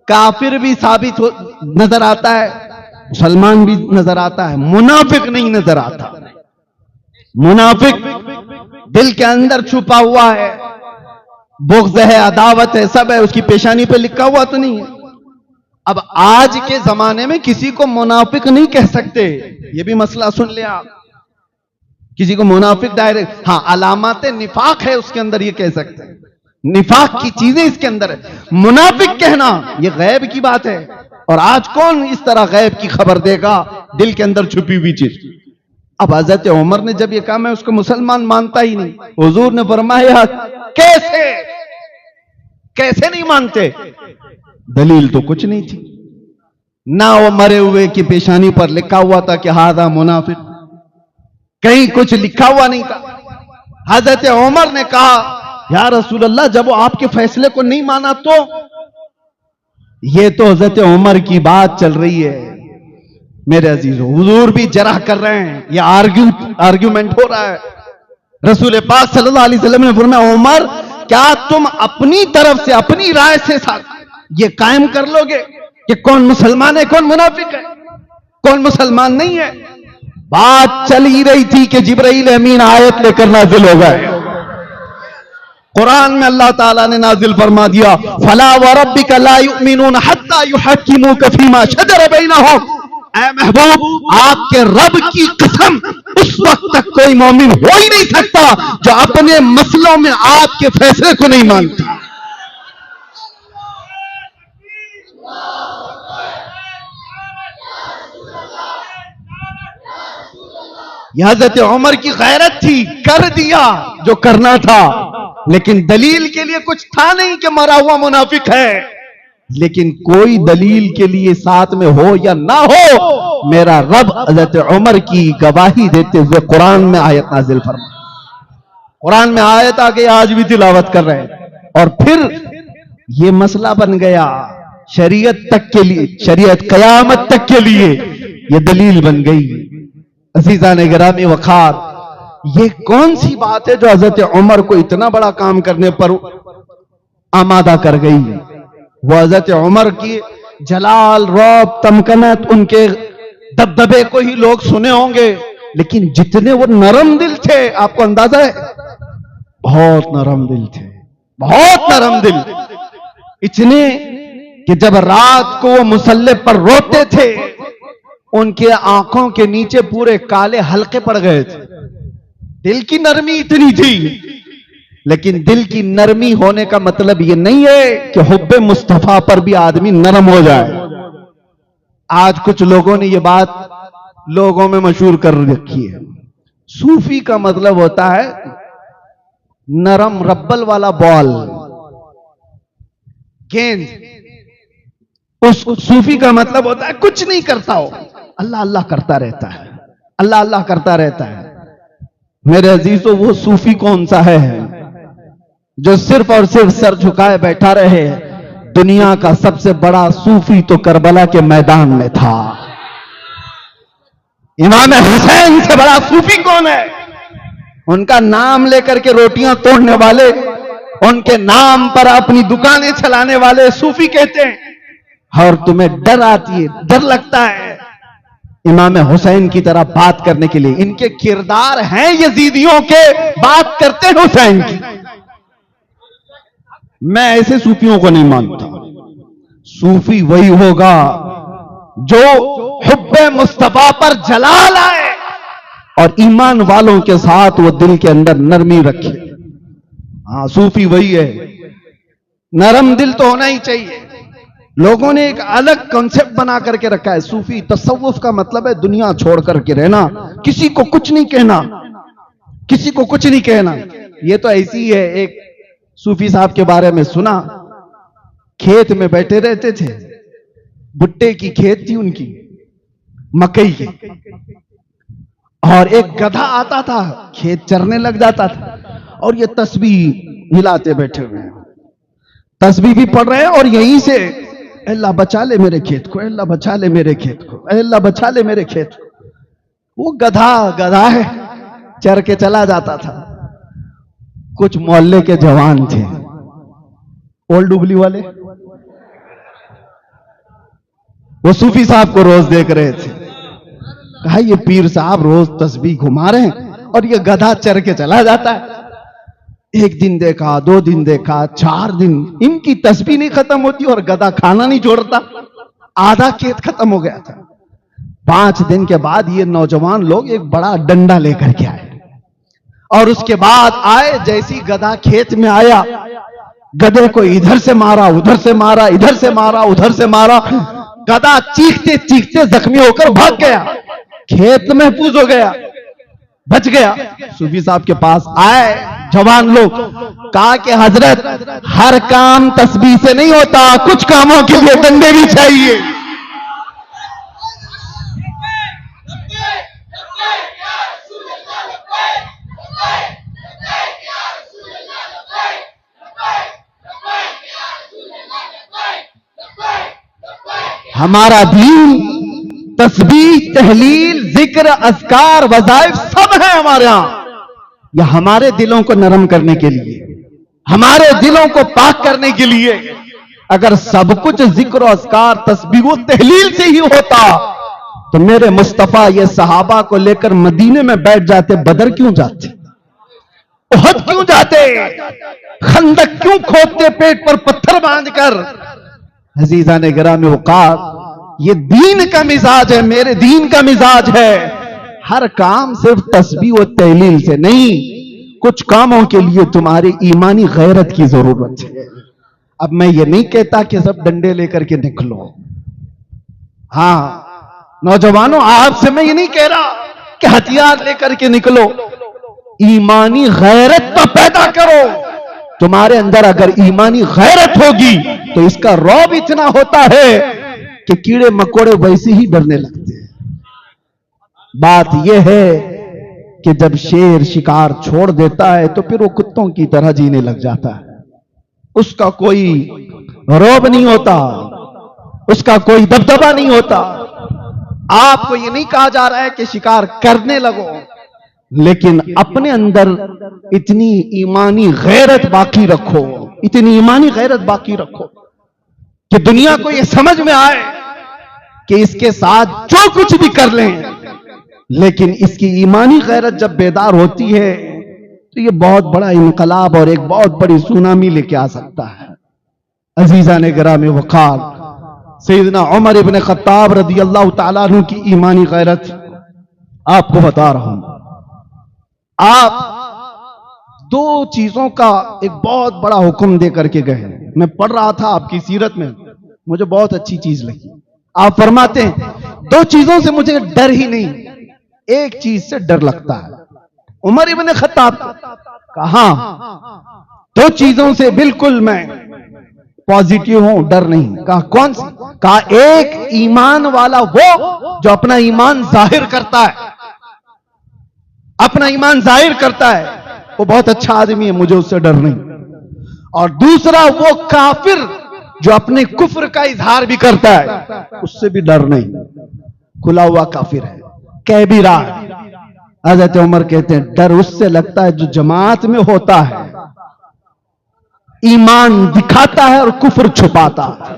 काफिर भी साबित नजर आता है, मुसलमान भी नजर आता है, मुनाफिक नहीं नजर आता। मुनाफिक दिल के अंदर छुपा हुआ है, बुग़्ज़ है, अदावत है, सब है, उसकी पेशानी पे लिखा हुआ तो नहीं है। अब आज के जमाने में किसी को मुनाफिक नहीं कह सकते, ये भी मसला सुन ले आप। किसी को मुनाफिक डायरेक्ट, हाँ अलामाते निफाक है उसके अंदर, ये कह सकते हैं, निफाक की चीजें इसके अंदर है। मुनाफिक कहना ये गैब की बात है, और आज कौन इस तरह गैब की खबर देगा, दिल के अंदर छुपी हुई चीज। अब हजरत उमर ने जब ये कहा मैं उसको मुसलमान मानता ही नहीं, हुजूर ने फरमाया कैसे कैसे नहीं मानते? दलील तो कुछ नहीं थी ना, वो मरे हुए की पेशानी पर लिखा हुआ था कि हादा मुनाफिक, कहीं कुछ लिखा हुआ नहीं था। हजरत उमर ने कहा या रसूल अल्लाह, जब वो आपके फैसले को नहीं माना तो? ये तो हजरत उमर की बात चल रही है मेरे अजीजों, हुजूर भी जरह कर रहे हैं, ये आर्ग्यूमेंट हो रहा है। रसूल पाक सल्लल्लाहु अलैहि वसल्लम ने फरमाया उमर, क्या तुम अपनी तरफ से अपनी राय से ये कायम कर लोगे कि कौन मुसलमान है, कौन मुनाफिक है, कौन मुसलमान नहीं है? बात चल ही रही थी कि जिब्राइल अमीन आयत लेकर नाजिल हो गए। कुरान में अल्लाह ताला ने नाजिल फरमा दिया, फला व रब्बिका ला युमिनून हत्ता युहक्किमूका फीमा शजर बैनहुम। ऐ महबूब, आपके रब की कसम, उस वक्त तक कोई मोमिन हो ही नहीं सकता जो अपने मसलों में आपके फैसले को नहीं मानता। यह हज़रत उमर की गैरत थी, कर दिया जो करना था, लेकिन दलील के लिए कुछ था नहीं कि मरा हुआ मुनाफिक है। लेकिन कोई दलील के लिए साथ में हो या ना हो, मेरा रब हज़रत उमर की गवाही देते हुए कुरान में आयत नाजिल फरमा। कुरान में आयत आके आज भी तिलावत कर रहे हैं, और फिर ये मसला बन गया शरीयत तक के लिए, शरीयत कयामत तक के लिए ये दलील बन गई। अज़ीज़ान गिरामी वखार, ये कौन सी बात है जो हजरत उमर को इतना बड़ा काम करने पर आमादा कर गई? वो हजरत उमर की जलाल, रौब, तमकनत, उनके दबदबे को ही लोग सुने होंगे, लेकिन जितने वो नरम दिल थे, आपको अंदाजा है? बहुत नरम दिल थे, बहुत नरम दिल, इतने कि जब रात को वो मुसल्ले पर रोते थे, उनके आंखों के नीचे पूरे काले हल्के पड़ गए थे। दिल की नरमी इतनी थी। लेकिन दिल की नरमी होने का मतलब यह नहीं है कि हुब्बे मुस्तफा पर भी आदमी नरम हो जाए। आज कुछ लोगों ने यह बात लोगों में मशहूर कर रखी है। सूफी का मतलब होता है नरम रब्बल वाला बॉल, गेंद। उस सूफी का मतलब होता है कुछ नहीं करता हो, अल्लाह अल्लाह करता रहता है, अल्लाह अल्लाह करता रहता है। मेरे अजीजों, वो सूफी कौन सा है जो सिर्फ और सिर्फ सर झुकाए बैठा रहे? दुनिया का सबसे बड़ा सूफी तो करबला के मैदान में था। इमाम हुसैन से बड़ा सूफी कौन है? उनका नाम लेकर के रोटियां तोड़ने वाले, उनके नाम पर अपनी दुकानें चलाने वाले सूफी कहते हैं। और तुम्हें डर आती है, डर लगता है इमाम हुसैन की तरह बात करने के लिए। इनके किरदार हैं यजीदियों के, बात करते हैं हुसैन की। मैं ऐसे सूफियों को नहीं मानता। सूफी वही होगा जो हुब्बे मुस्तफा पर जलाल आए और ईमान वालों के साथ वो दिल के अंदर नरमी रखे। हाँ, सूफी वही है। नरम दिल तो होना ही चाहिए। लोगों ने एक अलग कॉन्सेप्ट बना करके रखा है। सूफी तसव्वुफ का मतलब है दुनिया छोड़ करके रहना, किसी को कुछ नहीं कहना, किसी को कुछ नहीं कहना। ये तो ऐसी है। एक सूफी साहब के बारे में सुना, खेत में बैठे रहते थे, भुट्टे की खेत थी उनकी, मकई की, और एक गधा आता था, खेत चरने लग जाता था, और ये तस्बीह हिलाते बैठे हुए हैं, तस्बीह भी पढ़ रहे हैं और यहीं से अल्लाह बचा ले मेरे खेत को, अल्लाह बचा ले मेरे खेत को, अल्लाह बचा ले मेरे खेत को। वो गधा है, चर के चला जाता था। कुछ मोहल्ले के जवान थे, ओल्ड डुबली वाले, वो सूफी साहब को रोज देख रहे थे। कहा ये पीर साहब रोज तस्बीह घुमा रहे हैं और ये गधा चर के चला जाता है। एक दिन देखा, 2 दिन देखा, 4 दिन, इनकी तस्बीह नहीं खत्म होती और गधा खाना नहीं छोड़ता। आधा खेत खत्म हो गया था। 5 दिन के बाद ये नौजवान लोग एक बड़ा डंडा लेकर के आए और उसके बाद आए, जैसी गधा खेत में आया, गधे को इधर से मारा, उधर से मारा, इधर से मारा, उधर से मारा। गधा चीखते चीखते जख्मी होकर भाग गया, खेत महफूज हो गया, बच गया। सूफी साहब के पास आए जवान लोग, कहा कि हजरत हर काम तस्बीह से नहीं होता, कुछ कामों के लिए डंडे भी चाहिए। हमारा दीन तस्बीह, तहलील, जिक्र, अज़कार, वज़ाइफ सब है हमारे यहां। यह हमारे दिलों को नरम करने के लिए, हमारे दिलों को पाक करने के लिए। अगर सब कुछ जिक्र, अज़कार, तस्बीह व तहलील से ही होता तो मेरे मुस्तफा ये सहाबा को लेकर मदीने में बैठ जाते, बदर क्यों जाते, उहद क्यों जाते, खंदक क्यों खोदते पेट पर पत्थर बांधकर। अज़ीज़ान गिरामी वक़ार, ये दीन का मिजाज है, मेरे दीन का मिजाज है। हर काम सिर्फ तस्बीह और तहलील से नहीं, कुछ कामों के लिए तुम्हारी ईमानी गैरत की जरूरत है। अब मैं ये नहीं कहता कि सब डंडे लेकर के निकलो। हां नौजवानों, आपसे मैं ये नहीं कह रहा कि हथियार लेकर के निकलो। ईमानी गैरत तो पैदा करो। तुम्हारे अंदर अगर ईमानी गैरत होगी तो इसका रौब इतना होता है कि कीड़े मकोड़े वैसे ही डरने लगते हैं। बात यह है कि जब शेर शिकार छोड़ देता है तो फिर वो कुत्तों की तरह जीने लग जाता है। उसका कोई रौब नहीं होता, उसका कोई दबदबा नहीं होता। आपको ये नहीं कहा जा रहा है कि शिकार करने लगो, लेकिन अपने अंदर इतनी ईमानी गैरत बाकी रखो, इतनी ईमानी गैरत बाकी रखो कि दुनिया को यह समझ में आए कि इसके साथ जो कुछ भी कर लें, लेकिन इसकी ईमानी गैरत जब बेदार होती है तो यह बहुत बड़ा इनकलाब और एक बहुत बड़ी सुनामी लेके आ सकता है। अजीज़ान गिरामी वक़ार, सैयदना उमर इब्न खत्ताब रज़ियल्लाहु ताला अन्हु की ईमानी गैरत आपको बता रहा हूं। आप 2 चीजों का एक बहुत बड़ा हुक्म दे करके गए। मैं पढ़ रहा था आपकी सीरत में, मुझे बहुत अच्छी चीज लगी। आप फरमाते हैं 2 चीजों से मुझे डर ही नहीं, एक चीज से डर लगता है। उमर इब्न खत्ताब कहा 2 चीजों से बिल्कुल मैं पॉजिटिव हूं, डर नहीं। कहा कौन सी? कहा एक ईमान वाला वो जो अपना ईमान जाहिर करता है, अपना ईमान जाहिर करता है, वो बहुत अच्छा आदमी है, मुझे उससे डर नहीं। और दूसरा वो काफिर जो अपने कुफ्र का इजहार भी करता है, उससे भी डर नहीं। खुला हुआ काफिर है, कह भी रहा है। हज़रत उमर कहते हैं डर उससे लगता है जो जमात में होता है, ईमान दिखाता है और कुफ्र छुपाता है,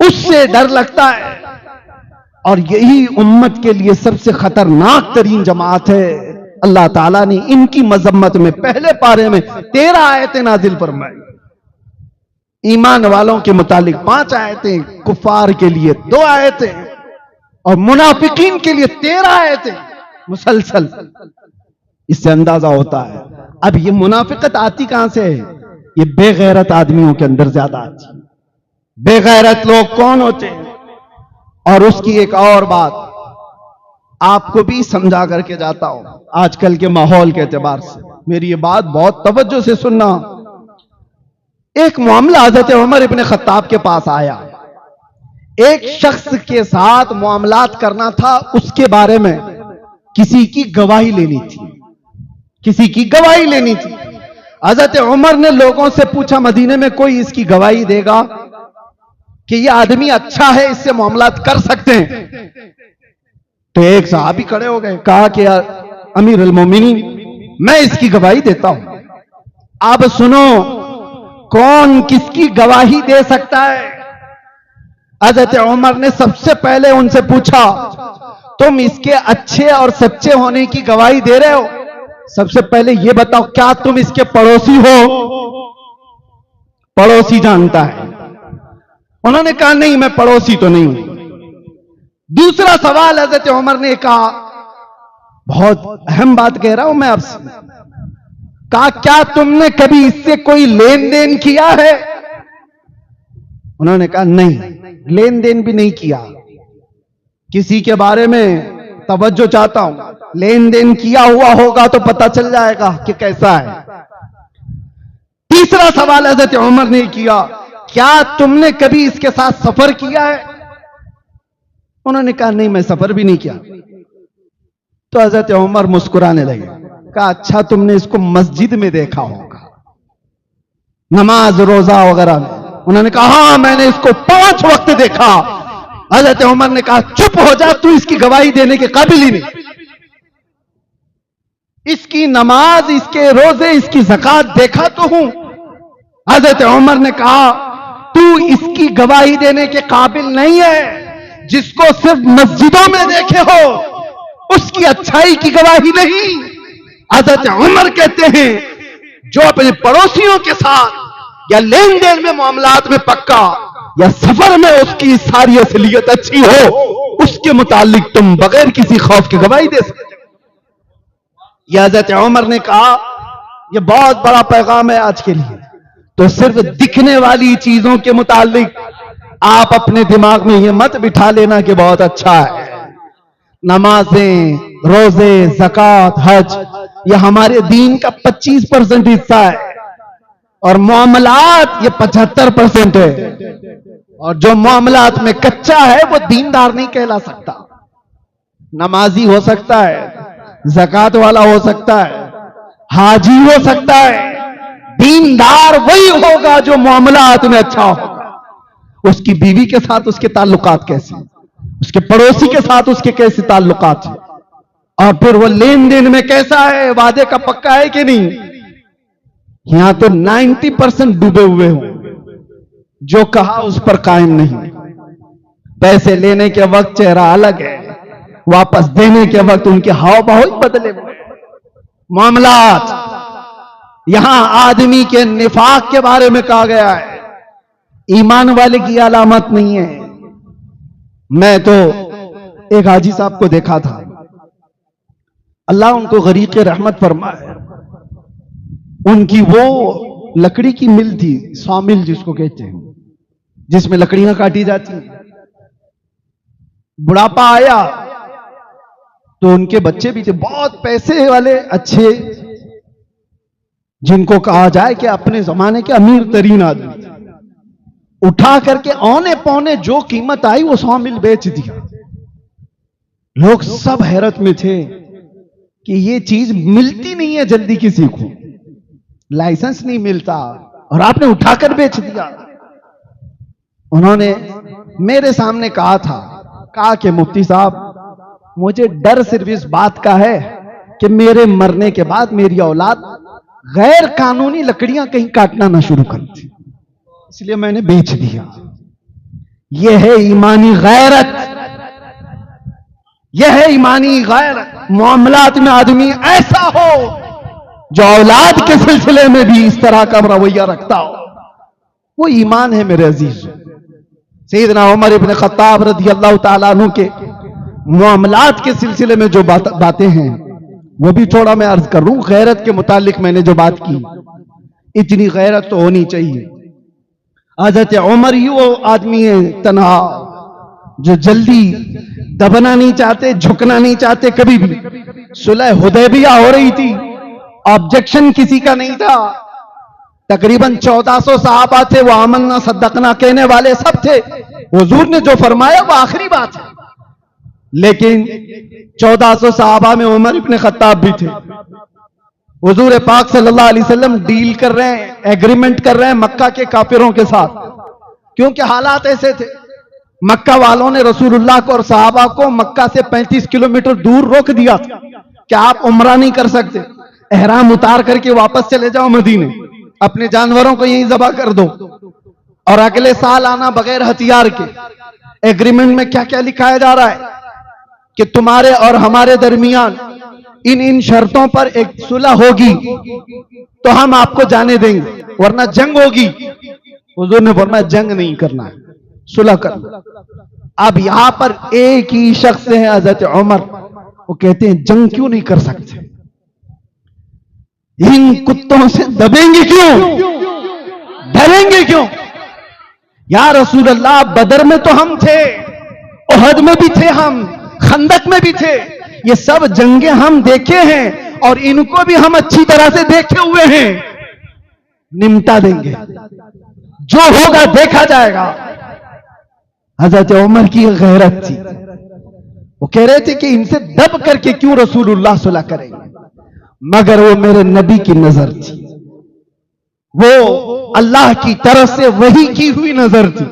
उससे डर लगता है। और यही उम्मत के लिए सबसे खतरनाक तरीन जमात है। अल्लाह ताला ने इनकी मजम्मत में पहले पारे में 13 आयतें नाजिल फरमाई। ईमान वालों के मुतालिक 5 आयतें, कुफार के लिए 2 आयतें और मुनाफिकीन के लिए 13 आयतें मुसलसल। इससे अंदाजा होता है अब ये मुनाफिकत आती कहां से है? ये बेगैरत आदमियों के अंदर ज्यादा आती है। बेगैरत लोग कौन होते हैं? और उसकी एक और बात आपको भी समझा करके जाता हूं, आजकल के माहौल के एतबार से मेरी ये बात बहुत तवज्जो से सुनना। एक मामला हज़रत उमर इब्न खत्ताब के पास आया। एक शख्स के साथ मामलात करना था, उसके बारे में किसी की गवाही लेनी थी, किसी की गवाही लेनी थी। हज़रत उमर ने लोगों से पूछा मदीने में कोई इसकी गवाही देगा? कि ये आदमी अच्छा है, इससे मामलात कर सकते हैं। तो एक सहाबी खड़े हो गए, कहा कि अमीर अल मोमिनीन, मैं इसकी गवाही देता हूं। अब सुनो, कौन किसकी गवाही दे सकता है? हज़रत उमर ने सबसे पहले उनसे पूछा, तुम इसके अच्छे और सच्चे होने की गवाही दे रहे हो? सबसे पहले यह बताओ, क्या तुम इसके पड़ोसी हो? पड़ोसी जानता है। उन्होंने कहा, नहीं, मैं पड़ोसी तो नहीं हूं। दूसरा सवाल हज़रत उमर ने कहा, बहुत अहम बात कह रहा हूं मैं आपसे, कहा, क्या तुमने कभी इससे कोई लेन देन किया है? उन्होंने कहा, नहीं, लेन देन भी नहीं किया। किसी के बारे में तवज्जो चाहता हूं, लेन देन किया हुआ होगा तो पता चल जाएगा कि कैसा है। तीसरा सवाल हज़रत उमर ने किया, क्या तुमने कभी इसके साथ सफर किया है? उन्होंने कहा, नहीं, मैं सफर भी नहीं किया। तो हज़रत उमर मुस्कुराने लगे, कहा, अच्छा, तुमने इसको मस्जिद में देखा होगा, नमाज रोजा वगैरह में। उन्होंने कहा, हां, मैंने इसको 5 वक्त देखा। हज़रत उमर ने कहा, चुप हो जा, तू इसकी गवाही देने के काबिल ही नहीं। इसकी नमाज, इसके रोजे, इसकी ज़कात देखा तो हूं। हज़रत उमर ने कहा, तू इसकी गवाही देने के काबिल नहीं है। जिसको सिर्फ मस्जिदों में देखे हो उसकी अच्छाई की गवाही नहीं। हज़रत उमर कहते हैं, जो अपने पड़ोसियों के साथ या लेन देन में, मामलात में पक्का, या सफर में उसकी सारी असलियत अच्छी हो, उसके मुतालिक तुम बगैर किसी खौफ की गवाही दे सकते हो। यह हज़रत उमर ने कहा, यह बहुत बड़ा पैगाम है आज के लिए। तो सिर्फ दिखने वाली चीजों के मुतालिक आप अपने दिमाग में यह मत बिठा लेना कि बहुत अच्छा है। नमाजें, रोजे, ज़कात, हज, यह हमारे दीन का 25% हिस्सा है, और मामलात ये 75% है। और जो मामलात में कच्चा है वो दीनदार नहीं कहला सकता। नमाजी हो सकता है, ज़कात वाला हो सकता है, हाजी हो सकता है, दीनदार वही होगा जो मामलात में अच्छा होगा। उसकी बीवी के साथ उसके ताल्लुकात कैसे, उसके पड़ोसी के साथ उसके कैसे ताल्लुकात है, और फिर वो लेन देन में कैसा है, वादे का पक्का है कि नहीं। यहां तो 90% डूबे हुए हो, जो कहा उस पर कायम नहीं। पैसे लेने के वक्त चेहरा अलग है, वापस देने के वक्त उनके हाव भाव बदले हुए। मामलात, यहां आदमी के निफाक के बारे में कहा गया है, ईमान वाले की अलामत नहीं है। मैं तो एक हाजी साहब को देखा था, अल्लाह उनको गरीक रहमत फरमाए। उनकी वो लकड़ी की मिल थी, सॉमिल जिसको कहते हैं, जिसमें लकड़ियां काटी जाती हैं। बुढ़ापा आया तो उनके बच्चे भी थे, बहुत पैसे वाले, अच्छे, जिनको कहा जाए कि अपने जमाने के अमीर तरीन आदमी। उठा करके औने पौने जो कीमत आई वो सॉमिल बेच दिया। लोग सब हैरत में थे कि ये चीज मिलती नहीं है जल्दी किसी को, लाइसेंस नहीं मिलता, और आपने उठाकर बेच दिया। उन्होंने मेरे सामने कहा कि मुफ्ती साहब, मुझे डर सिर्फ इस बात का है कि मेरे मरने के बाद मेरी औलाद गैर कानूनी लकड़ियां कहीं काटना ना शुरू कर दी, इसलिए मैंने बेच दिया। यह है ईमानी गैरत, यह है ईमानी गैरत। मामलात में आदमी ऐसा हो जो औलाद के सिलसिले में भी इस तरह का रवैया रखता हो, वो ईमान है मेरे अजीज। सैयदना उमर इब्न खत्ताब रज़ी अल्लाह ताला अन्हु के मामलात के सिलसिले में जो बातें हैं वो भी थोड़ा मैं अर्ज कर लूं। गैरत के मुतालिक मैंने जो बात की, इतनी गैरत तो होनी चाहिए। हज़रत उमर ही वो आदमी है तन्हा जो जल्दी दबना नहीं चाहते, झुकना नहीं चाहते कभी भी। सुलह हुदैबिया हो रही थी, ऑब्जेक्शन किसी का नहीं था। तकरीबन 1400 सहाबा थे, वो आमन्ना सद्दकना कहने वाले सब थे। हुजूर ने जो फरमाया वो आखिरी बात है, लेकिन 1400 सहाबा में उमर इब्न खत्ताब भी थे। हुजूर पाक सल्लल्लाहु अलैहि वसल्लम डील कर रहे हैं, एग्रीमेंट कर रहे हैं मक्का के काफिरों के साथ। क्योंकि हालात ऐसे थे। मक्का वालों ने रसूलुल्लाह को और सहाबा को मक्का से 35 किलोमीटर दूर रोक दिया था कि आप उम्रा नहीं कर सकते, एहराम उतार करके वापस चले जाओ मदीने, अपने जानवरों को यहीं ज़बह कर दो और अगले साल आना बगैर हथियार के। एग्रीमेंट में क्या क्या लिखाया जा रहा है कि तुम्हारे और हमारे दरमियान इन इन शर्तों पर एक सुलह होगी तो हम आपको जाने देंगे, वरना जंग होगी। हुजूर ने फरमाया जंग नहीं करना है, सुलह करना। अब यहां पर एक ही शख्स है हजरत उमर, वो कहते हैं जंग क्यों नहीं कर सकते, इन कुत्तों से दबेंगे क्यों, डरेंगे क्यों? या रसूल अल्लाह, बदर में तो हम थे, उहद में भी थे, हम खंदक में भी थे, ये सब जंगे हम देखे हैं और इनको भी हम अच्छी तरह से देखे हुए हैं, निमटा देंगे, जो होगा देखा जाएगा। हजरत उमर की गैरत थी, वो कह रहे थे कि इनसे दब करके क्यों रसूलुल्लाह सुलह करेंगे, मगर वो मेरे नबी की नजर थी, वो अल्लाह की तरफ से वही की हुई नजर थी।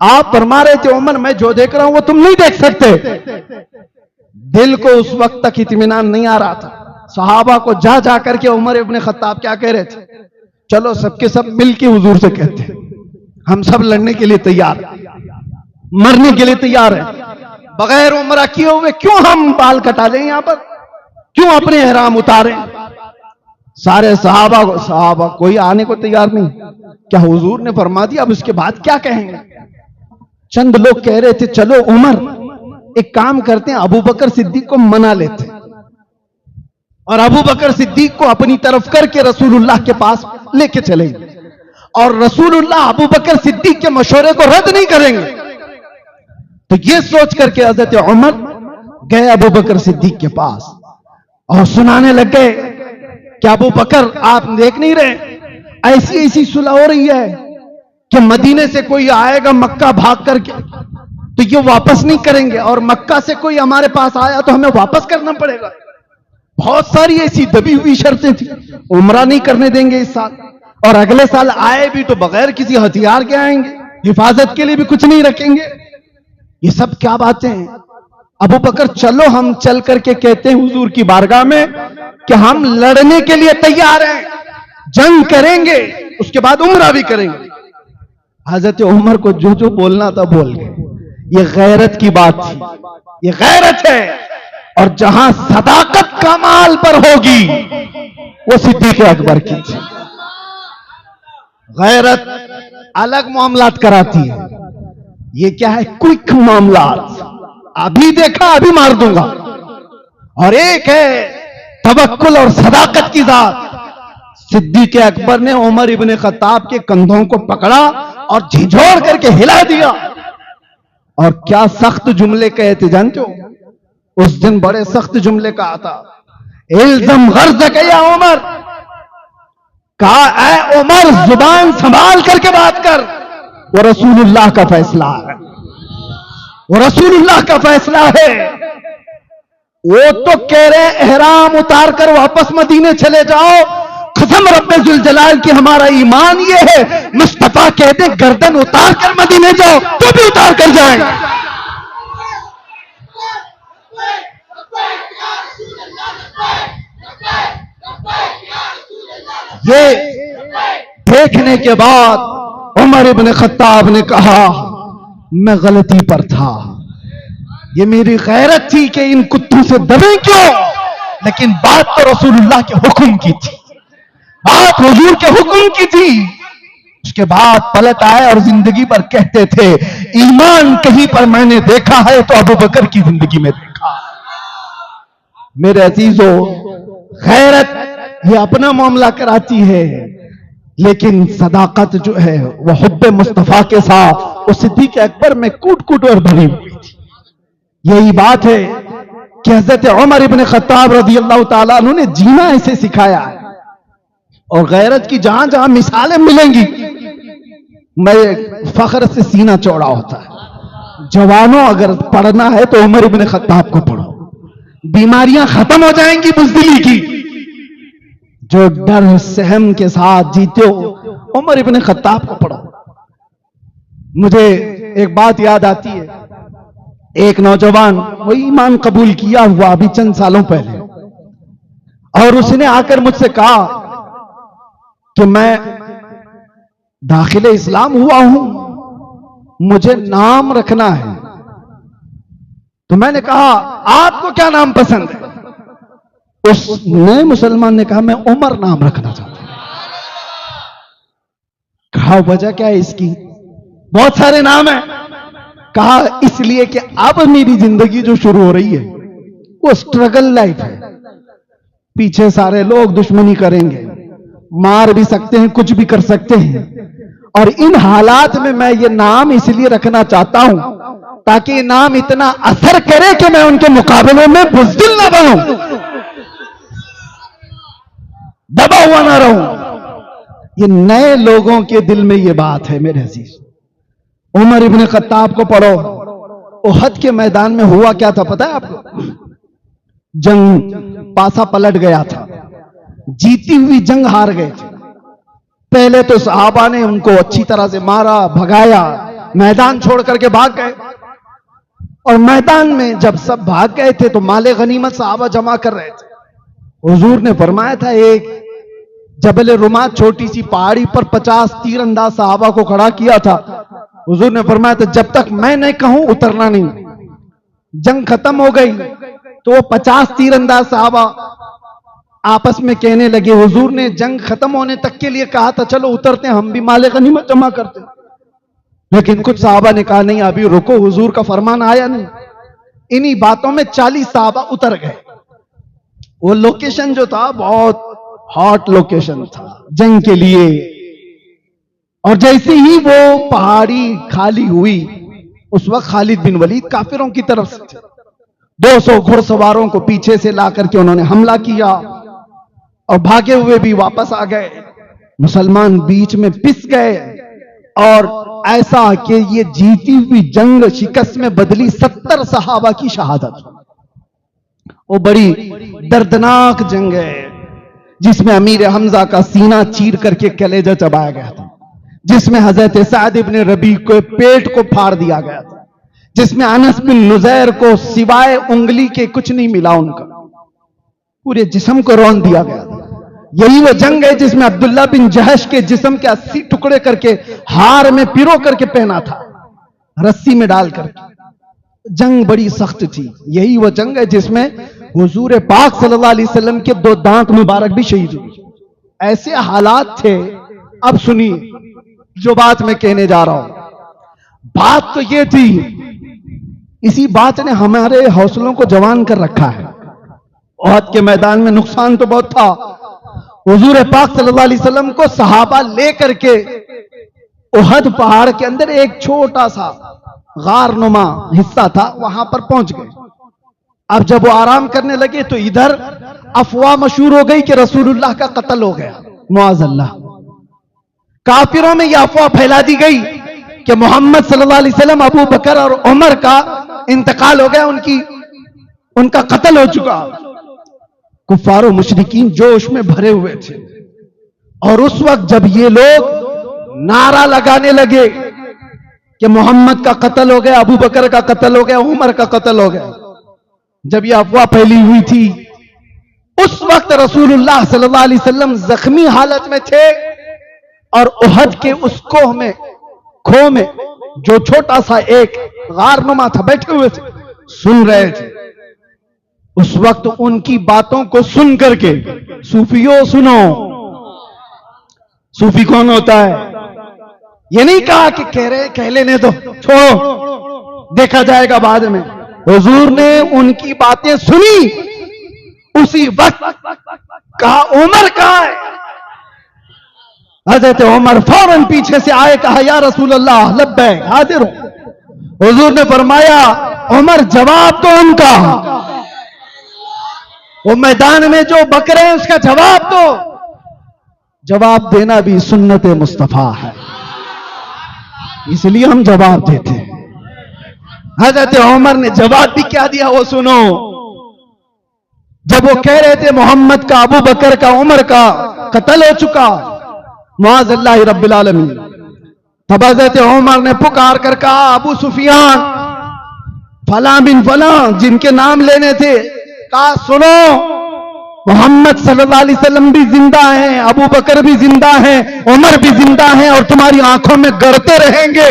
आप फरमा रहे थे उमर, मैं जो देख रहा हूं वो तुम नहीं देख सकते। दिल को उस वक्त तक इत्मीनान नहीं आ रहा था। सहाबा को जा जा करके उमर इब्ने खत्ताब क्या कह रहे थे, चलो सबके सब मिल के हुजूर से कहते हैं हम सब लड़ने के लिए तैयार, मरने के लिए तैयार है, बगैर उम्रा किए हुए क्यों हम बाल कटा लें, यहां पर क्यों अपने एहराम उतारें। सारे सहाबा कोई आने को तैयार नहीं। क्या हुजूर ने फरमा दिया, अब उसके बाद क्या कहेंगे। चंद लोग कह रहे थे चलो उमर एक काम करते हैं, अबू बकर सिद्दीक को मना लेते और अबू बकर सिद्दीक को अपनी तरफ करके रसूलुल्लाह के पास लेके चलेंगे और रसूलुल्लाह अबू बकर सिद्दीक के मशवरे को रद्द नहीं करेंगे। तो ये सोच करके हजरत उमर गए अबू बकर सिद्दीक के पास और सुनाने लग गए कि अबू बकर, आप देख नहीं रहे ऐसी ऐसी सुलह हो रही है कि मदीने से कोई आएगा मक्का भाग करके तो ये वापस नहीं करेंगे, और मक्का से कोई हमारे पास आया तो हमें वापस करना पड़ेगा। बहुत सारी ऐसी दबी हुई शर्तें थी, उम्रा नहीं करने देंगे इस साल, और अगले साल आए भी तो बगैर किसी हथियार के आएंगे, हिफाजत के लिए भी कुछ नहीं रखेंगे। ये सब क्या बातें हैं। अबू बकर, चलो हम चल करके कहते हैं हुजूर की बारगाह में कि हम लड़ने के लिए तैयार हैं, जंग करेंगे, उसके बाद उम्रा भी करेंगे। हजरत उमर को जो जो बोलना था बोल गए। ये गैरत की बात थी, ये गैरत है, और जहां सदाकत कमाल पर होगी वो सिद्दीक अकबर की थी। गैरत अलग मामलात कराती है, ये क्या है, क्विक मामलात, अभी देखा अभी मार दूंगा। और एक है तवक्कुल और सदाकत की जात। सिद्दीक अकबर ने उमर इब्ने खत्ताब के कंधों को पकड़ा और झिझोड़ करके हिला दिया, और क्या सख्त जुमले कहे थे जानते हो। उस दिन बड़े सख्त जुमले कहा था, इल्ज़म गर्ज़क या उमर, कहा ऐ उमर जुबान संभाल करके बात कर, वो रसूलुल्लाह का फैसला है, वो रसूलुल्लाह का फैसला है। वो तो कह रहे एहराम उतार कर वापस मदीने चले जाओ, कसम रब्बे जुल जलाल की हमारा ईमान ये है, मुस्तफा कहते गर्दन उतार कर मदीने जाओ तो भी उतार कर जाएंगे। ये देखने के बाद उमर इब्ने खत्ताब ने कहा मैं गलती पर था, ये मेरी गैरत थी कि इन कुत्तों से दबे क्यों, लेकिन बात तो रसूलुल्लाह के हुक्म की थी, बात हुजूर के हुक्म की थी। उसके बाद पलट आए और जिंदगी पर कहते थे ईमान कहीं पर मैंने देखा है तो अबू बकर की जिंदगी में देखा। मेरे अजीजों, गैरत ये अपना मामला कराती है, लेकिन सदाकत जो है वह हुब्बे मुस्तफा के साथ उस सिद्दीक अकबर में कूट कूट और भरी हुई थी। यही बात है कि हजरत उमर इब्ने खत्ताब रज़ी अल्लाह ताला अन्हु ने जीना ऐसे सिखाया है। और गैरत की जहां जहां मिसालें मिलेंगी, मैं फख्र से सीना चौड़ा होता है। जवानों, अगर पढ़ना है तो उमर इब्ने खत्ताब को पढ़ो, बीमारियां खत्म हो जाएंगी बुज़दिली की। जो डर सहम के साथ जीते हो, उमर इब्ने खत्ताब को पढ़ो।
मुझे एक बात याद आती है, एक नौजवान वो ईमान कबूल किया हुआ अभी चंद सालों पहले, और उसने आकर मुझसे कहा कि मैं दाखिले इस्लाम हुआ हूं, मुझे नाम रखना है। तो मैंने कहा आपको क्या नाम पसंद है? उस नए मुसलमान ने कहा मैं उमर नाम रखना चाहता हूं। कहा वजह क्या है इसकी? बहुत सारे नाम हैं। कहा इसलिए कि अब मेरी जिंदगी जो शुरू हो रही है वो स्ट्रगल लाइफ है। पीछे सारे लोग दुश्मनी करेंगे, मार भी सकते हैं, कुछ भी कर सकते हैं, और इन हालात में मैं ये नाम इसलिए रखना चाहता हूं ताकि ये नाम इतना असर करे कि मैं उनके मुकाबले में बुज़दिल ना बनूं, दबा हुआ ना रहूं। ये नए लोगों के दिल में ये बात है मेरे अजीज। उमर इब्न खत्ताब को पढ़ो, उहद के मैदान में हुआ क्या था पता है आपको? जंग पासा पलट गया था, जीती हुई जंग हार गए थे। पहले तो सहाबा ने उनको अच्छी तरह से मारा, भगाया, मैदान छोड़ करके भाग गए। और मैदान में जब सब भाग गए थे तो माले गनीमत सहाबा जमा कर रहे थे। हुजूर ने फरमाया था एक जबल रुमात छोटी सी पहाड़ी पर 50 तीरंदाज सहाबा को खड़ा किया था। हुजूर ने फरमाया था जब तक मैं नहीं कहूं उतरना नहीं। जंग खत्म हो गई तो वो 50 तीरंदाज सहाबा आपस में कहने लगे, हुजूर ने जंग खत्म होने तक के लिए कहा था चलो उतरते हैं, हम भी माले गनीमत जमा करते हैं। लेकिन कुछ सहाबा ने कहा नहीं अभी रुको, हुजूर का फरमान आया नहीं। इन्हीं बातों में 40 सहाबा उतर गए। वो लोकेशन जो था बहुत हॉट लोकेशन था जंग के लिए। और जैसे ही वो पहाड़ी खाली हुई, उस वक्त खालिद बिन वलीद काफिरों की तरफ से थे। 200 घुड़सवारों को पीछे से ला करके उन्होंने हमला किया और भागे हुए भी वापस आ गए। मुसलमान बीच में पिस गए और ऐसा कि ये जीती हुई जंग शिकस्त में बदली 70 सहाबा की शहादत। वो बड़ी दर्दनाक जंग है जिसमें अमीर हमजा का सीना चीर करके कलेजा चबाया गया था, जिसमें हजरत साद इब्न रबी को पेट को फाड़ दिया गया था, जिसमें अनस बिन नुजैर को सिवाय उंगली के कुछ नहीं मिला, उनका पूरे जिस्म को रौंद दिया गया था। यही वो जंग है जिसमें अब्दुल्ला बिन जहश के जिस्म के 80 टुकड़े करके हार में पिरो करके पहना था, रस्सी में डाल करके। जंग बड़ी सख्त थी। यही वो जंग है जिसमें हुजूर पाक सल्लल्लाहु अलैहि वसल्लम के 2 दांत मुबारक भी शहीद हुए। ऐसे हालात थे। अब सुनिए जो बात मैं कहने जा रहा हूं। बात तो ये थी, इसी बात ने हमारे हौसलों को जवान कर रखा है। उहद के मैदान में नुकसान तो बहुत था। हुजूर पाक सल्लल्लाहु अलैहि वसल्लम को सहाबा लेकर के उहद पहाड़ के अंदर एक छोटा सा गार नुमा हिस्सा था, वहां पर पहुंच गए। अब जब वो आराम करने लगे तो इधर अफवाह मशहूर हो गई कि रसूलुल्लाह का कत्ल हो गया। मुआज़ल्लाह, काफिरों में यह अफवाह फैला दी गई कि मोहम्मद सल्लल्लाहु अलैहि वसल्लम, अबू बकर और उमर का इंतकाल हो गया, उनका कत्ल हो चुका। कुफार और मुशरिकीन जोश में भरे हुए थे। और उस वक्त जब ये लोग नारा लगाने लगे कि मोहम्मद का कत्ल हो गया, अबू बकर का कत्ल हो गया, उमर का कत्ल हो गया, जब यह अफवाह फैली हुई थी, उस वक्त रसूलुल्लाह सल्लल्लाहु अलैहि वसल्लम जख्मी हालत में थे और उहद के उस खो में जो छोटा सा एक गारनुमा था, बैठे हुए थे, सुन रहे थे। उस वक्त उनकी बातों को सुन करके, सूफियों सुनो, सूफी कौन होता है? ये नहीं कहा कि कह लेने दो, छोड़ो, देखा जाएगा बाद में। हुजूर ने उनकी बातें सुनी, उसी वक्त कहा उमर कहां है? हजरत उमर फौरन पीछे से आए, कहा या रसूल अल्लाह लब्बैक, हाजिर हूं। हुजूर ने फरमाया उमर जवाब दो उनका, वो मैदान में जो बक रहे हैं उसका जवाब दो। जवाब देना भी सुन्नत मुस्तफा है, इसलिए हम जवाब देते हैं। हजरत उमर ने जवाब भी क्या दिया वो सुनो। जब वो कह रहे थे मोहम्मद का, अबू बकर का, उमर का कत्ल हो चुका, मुआज़ल्लाह रब्बिल आलमीन, अब हजरत उमर ने पुकार कर कहा, अबू सुफियान, फला बिन फला, जिनके नाम लेने थे, कहा सुनो, मोहम्मद सल्लल्लाहु अलैहि वसल्लम भी जिंदा हैं, अबू बकर भी जिंदा हैं, उमर भी जिंदा हैं, और तुम्हारी आंखों में गड़ते रहेंगे,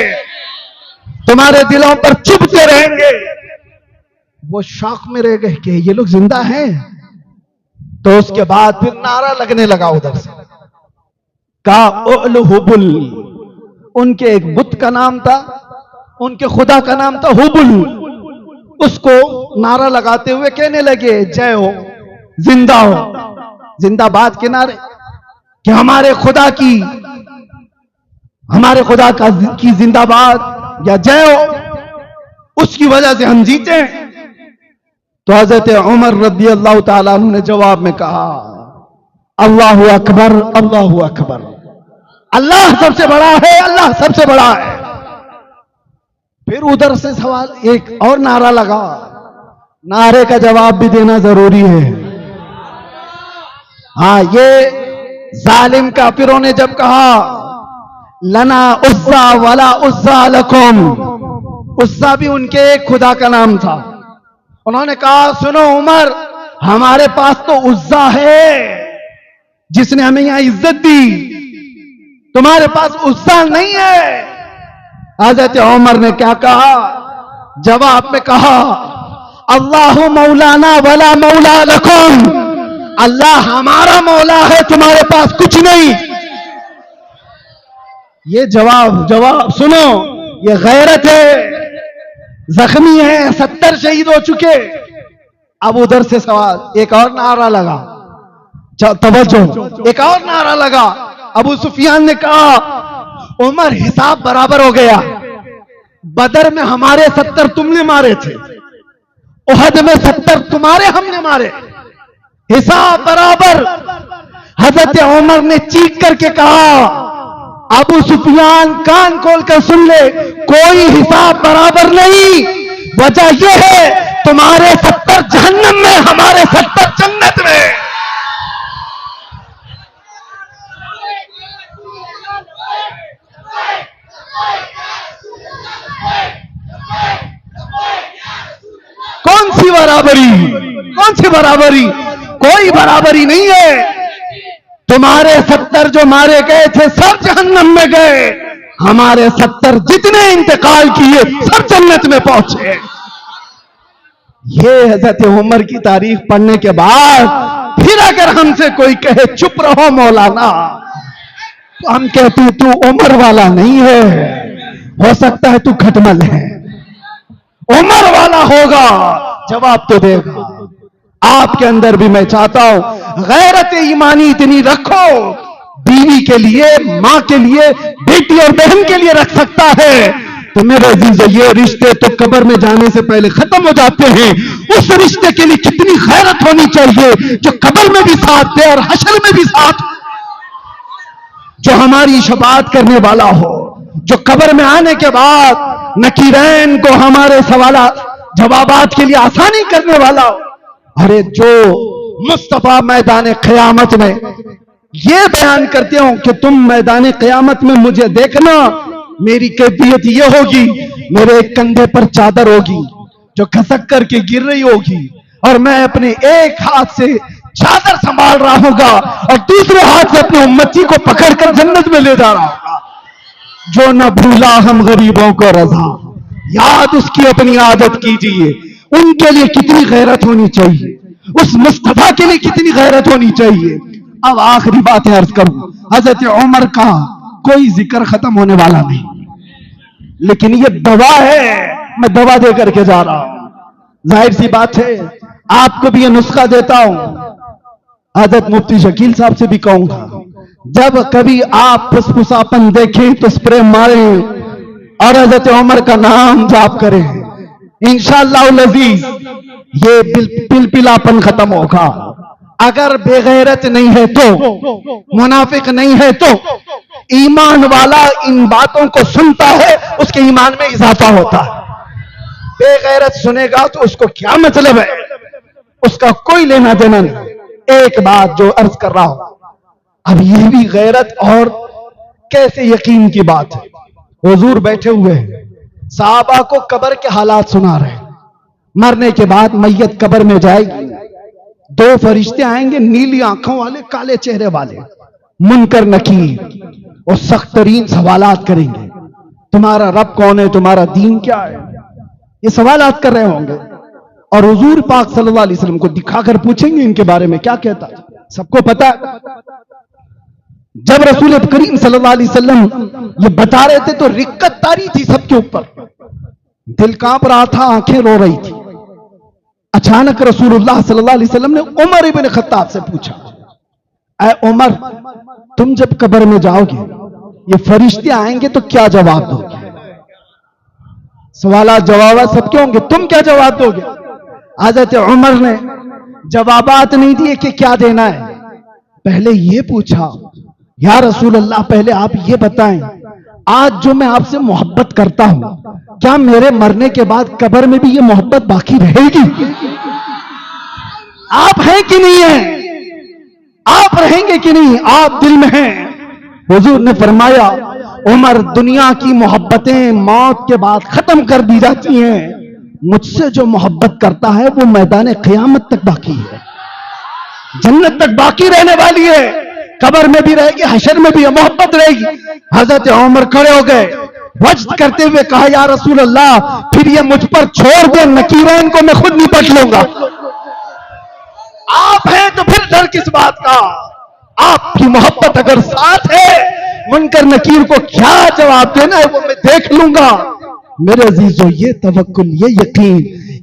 तुम्हारे दिलों पर चुभते रहेंगे। वो शौक में रह गए कि ये लोग जिंदा हैं। तो उसके बाद फिर नारा लगने लगा उधर से, का हुबुल, उनके एक बुत का नाम था, उनके खुदा का नाम था हुबुल। उसको नारा लगाते हुए कहने लगे, जय हो, जिंदा हो, जिंदाबाद के नारे, कि हमारे खुदा की जिंदाबाद या जय हो, उसकी वजह से हम जीते हैं। तो हजरत उमर रज़ी अल्लाह ताला अन्हु ने जवाब में कहा, अल्लाहु अकबर, अल्लाहु अकबर, अल्लाह सबसे बड़ा है, अल्लाह सबसे बड़ा है। फिर उधर से सवाल, एक और नारा लगा, नारे का जवाब भी देना जरूरी है। हाँ, ये जालिम काफिरों ने जब कहा, लना उस्सा वला उस्सा लकुम, उस्सा भी उनके एक खुदा का नाम था। उन्होंने कहा, सुनो उमर, हमारे पास तो उज्जा है जिसने हमें यहां इज्जत दी, तुम्हारे पास उज्जा नहीं है। हजरत उमर ने क्या कहा, जवाब में कहा, अल्लाहु मौलाना वला मौला लकुम, अल्लाह हमारा मौला है, तुम्हारे पास कुछ नहीं। ये जवाब सुनो, ये गैरत है, जख्मी है, 70 शहीद हो चुके। अब उधर से सवाल, एक और नारा लगा, तवज्जो, एक और नारा लगा। अबू सुफियान ने कहा, उमर हिसाब बराबर हो गया, बदर में हमारे 70 तुमने मारे थे, उहद में 70 तुम्हारे हमने मारे, हिसाब बराबर। हजरत उमर ने चीख करके कहा, अबू सुफियान कान खोलकर सुन ले, कोई हिसाब बराबर नहीं, वजह यह है तुम्हारे 70 जहन्नम में, हमारे 70 जन्नत में। कौन सी बराबरी, कौन सी बराबरी, कोई बराबरी नहीं है। तुम्हारे 70 जो मारे गए थे सब जहन्नम में गए, हमारे 70 जितने इंतकाल किए सब जन्नत में पहुंचे। ये हजरत उमर की तारीख पढ़ने के बाद फिर अगर हमसे कोई कहे चुप रहो मौलाना, तो हम कहते तू उमर वाला नहीं है, हो सकता है तू खटमल है, उमर वाला होगा, जवाब तो देगा। आपके अंदर भी मैं चाहता हूं गैरत ईमानी इतनी रखो, बीवी के लिए, मां के लिए, बेटी और बहन के लिए रख सकता है। तो मेरे अजीजों, ये रिश्ते तो कब्र में जाने से पहले खत्म हो जाते हैं, उस रिश्ते के लिए कितनी गैरत होनी चाहिए जो कब्र में भी साथ दे और हशर में भी साथ, जो हमारी शफाअत करने वाला हो, जो कब्र में आने के बाद नकीरैन को हमारे सवालात जवाबात के लिए आसानी करने वाला हो। अरे जो मुस्तफा मैदान क़यामत में ये बयान करते हो कि तुम मैदान क़यामत में मुझे देखना, मेरी कैफियत ये होगी, मेरे एक कंधे पर चादर होगी जो खसक करके गिर रही होगी, और मैं अपने एक हाथ से चादर संभाल रहा होगा और दूसरे हाथ से अपने उम्मती को पकड़कर जन्नत में ले जा रहा होगा। जो न भूला हम गरीबों को रजा, याद उसकी अपनी आदत कीजिए। उनके लिए कितनी गैरत होनी चाहिए, उस मुस्तफा के लिए कितनी गैरत होनी चाहिए। अब आखिरी बात अर्ज करूं, हजरत उमर का कोई जिक्र खत्म होने वाला नहीं, लेकिन ये दवा है, मैं दवा दे करके जा रहा हूं। जाहिर सी बात है, आपको भी ये नुस्खा देता हूं, हजरत मुफ्ती शकील साहब से भी कहूंगा, जब कभी आप फुसफुसापन देखें तो स्प्रे मारें और हजरत उमर का नाम जाप करें, इंशाअल्लाह अज़ीज ये पिलपिलापन खत्म होगा। अगर बेगैरत नहीं है तो, मुनाफिक नहीं है तो, ईमान वाला इन बातों को सुनता है, उसके ईमान में इजाफा होता है। बेगैरत सुनेगा तो उसको क्या मतलब है, उसका कोई लेना देना नहीं। एक बात जो अर्ज कर रहा हूं, अब ये भी गैरत और कैसे यकीन की बात है। हुजूर बैठे हुए हैं, साहबा को कब्र के हालात सुना रहे हैं। मरने के बाद मैयत कब्र में जाएगी, दो फरिश्ते आएंगे, नीली आंखों वाले, काले चेहरे वाले, मुनकर नकीर, और सख्त तरीन सवालात करेंगे। तुम्हारा रब कौन है, तुम्हारा दीन क्या है, ये सवालात कर रहे होंगे। और हुजूर पाक सल्लल्लाहु अलैहि वसल्लम को दिखाकर पूछेंगे इनके बारे में क्या कहता है। सबको पता है, जब रसूल करीम सल्लल्लाहु अलैहि वसल्लम ये बता रहे थे तो रिक्कत तारी थी सबके ऊपर, दिल कांप रहा था, आंखें रो रही थी। अचानक रसूलुल्लाह सल्लल्लाहु अलैहि वसल्लम ने उमर इब्न खत्ताब से पूछा, ऐ उमर, तुम जब कब्र में जाओगे, ये फरिश्ते आएंगे तो क्या जवाब दोगे? सवालात जवाब सबके होंगे, तुम क्या जवाब दोगे? हज़रत उमर ने जवाबात नहीं दिए कि क्या देना है, पहले ये पूछा, या रसूल अल्लाह, पहले आप ये बताएं, आज जो मैं आपसे मोहब्बत करता हूं, क्या मेरे मरने के बाद कब्र में भी ये मोहब्बत बाकी रहेगी? आप हैं कि नहीं है? आप रहेंगे कि नहीं? आप दिल में हैं। हुजूर ने फरमाया, उमर, दुनिया की मोहब्बतें मौत के बाद खत्म कर दी जाती हैं, मुझसे जो मोहब्बत करता है वो मैदान क़यामत तक बाकी है, जन्नत तक बाकी रहने वाली है, कब्र में भी रहेगी, हशर में भी मोहब्बत रहेगी। हजरत उमर खड़े हो गए, वज्द करते हुए कहा, या रसूल अल्लाह, फिर ये मुझ पर छोड़ दो, नकीरैन को मैं खुद निपट लूंगा। आप हैं तो फिर डर किस बात का? आपकी मोहब्बत अगर साथ है, मुनकर नकीर को क्या जवाब देना है वो मैं देख लूंगा। मेरे अजीजों, ये तवक्कुल, ये यकीन,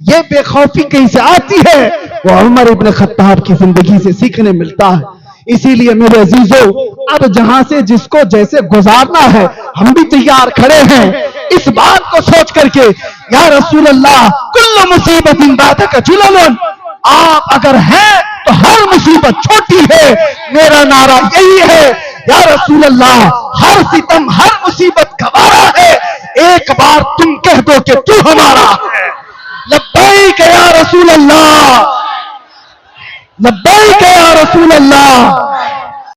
ये बेखौफी कहीं से आती है, वो उमर इब्न खत्ताब की जिंदगी से सीखने मिलता है। इसीलिए मेरे अजीजों, अब जहां से जिसको जैसे गुजारना है, हम भी तैयार खड़े हैं इस बात को सोच करके, या रसूल अल्लाह, कुल्लु मुसीबतिन बादका जुललन, आप अगर हैं तो हर मुसीबत छोटी है। मेरा नारा यही है, या रसूल अल्लाह, हर सितम, हर मुसीबत गवारा है, एक बार तुम कह दो कि तू हमारा है। लब्बैक या रसूल अल्लाह, लब्बैक या रसूल अल्लाह।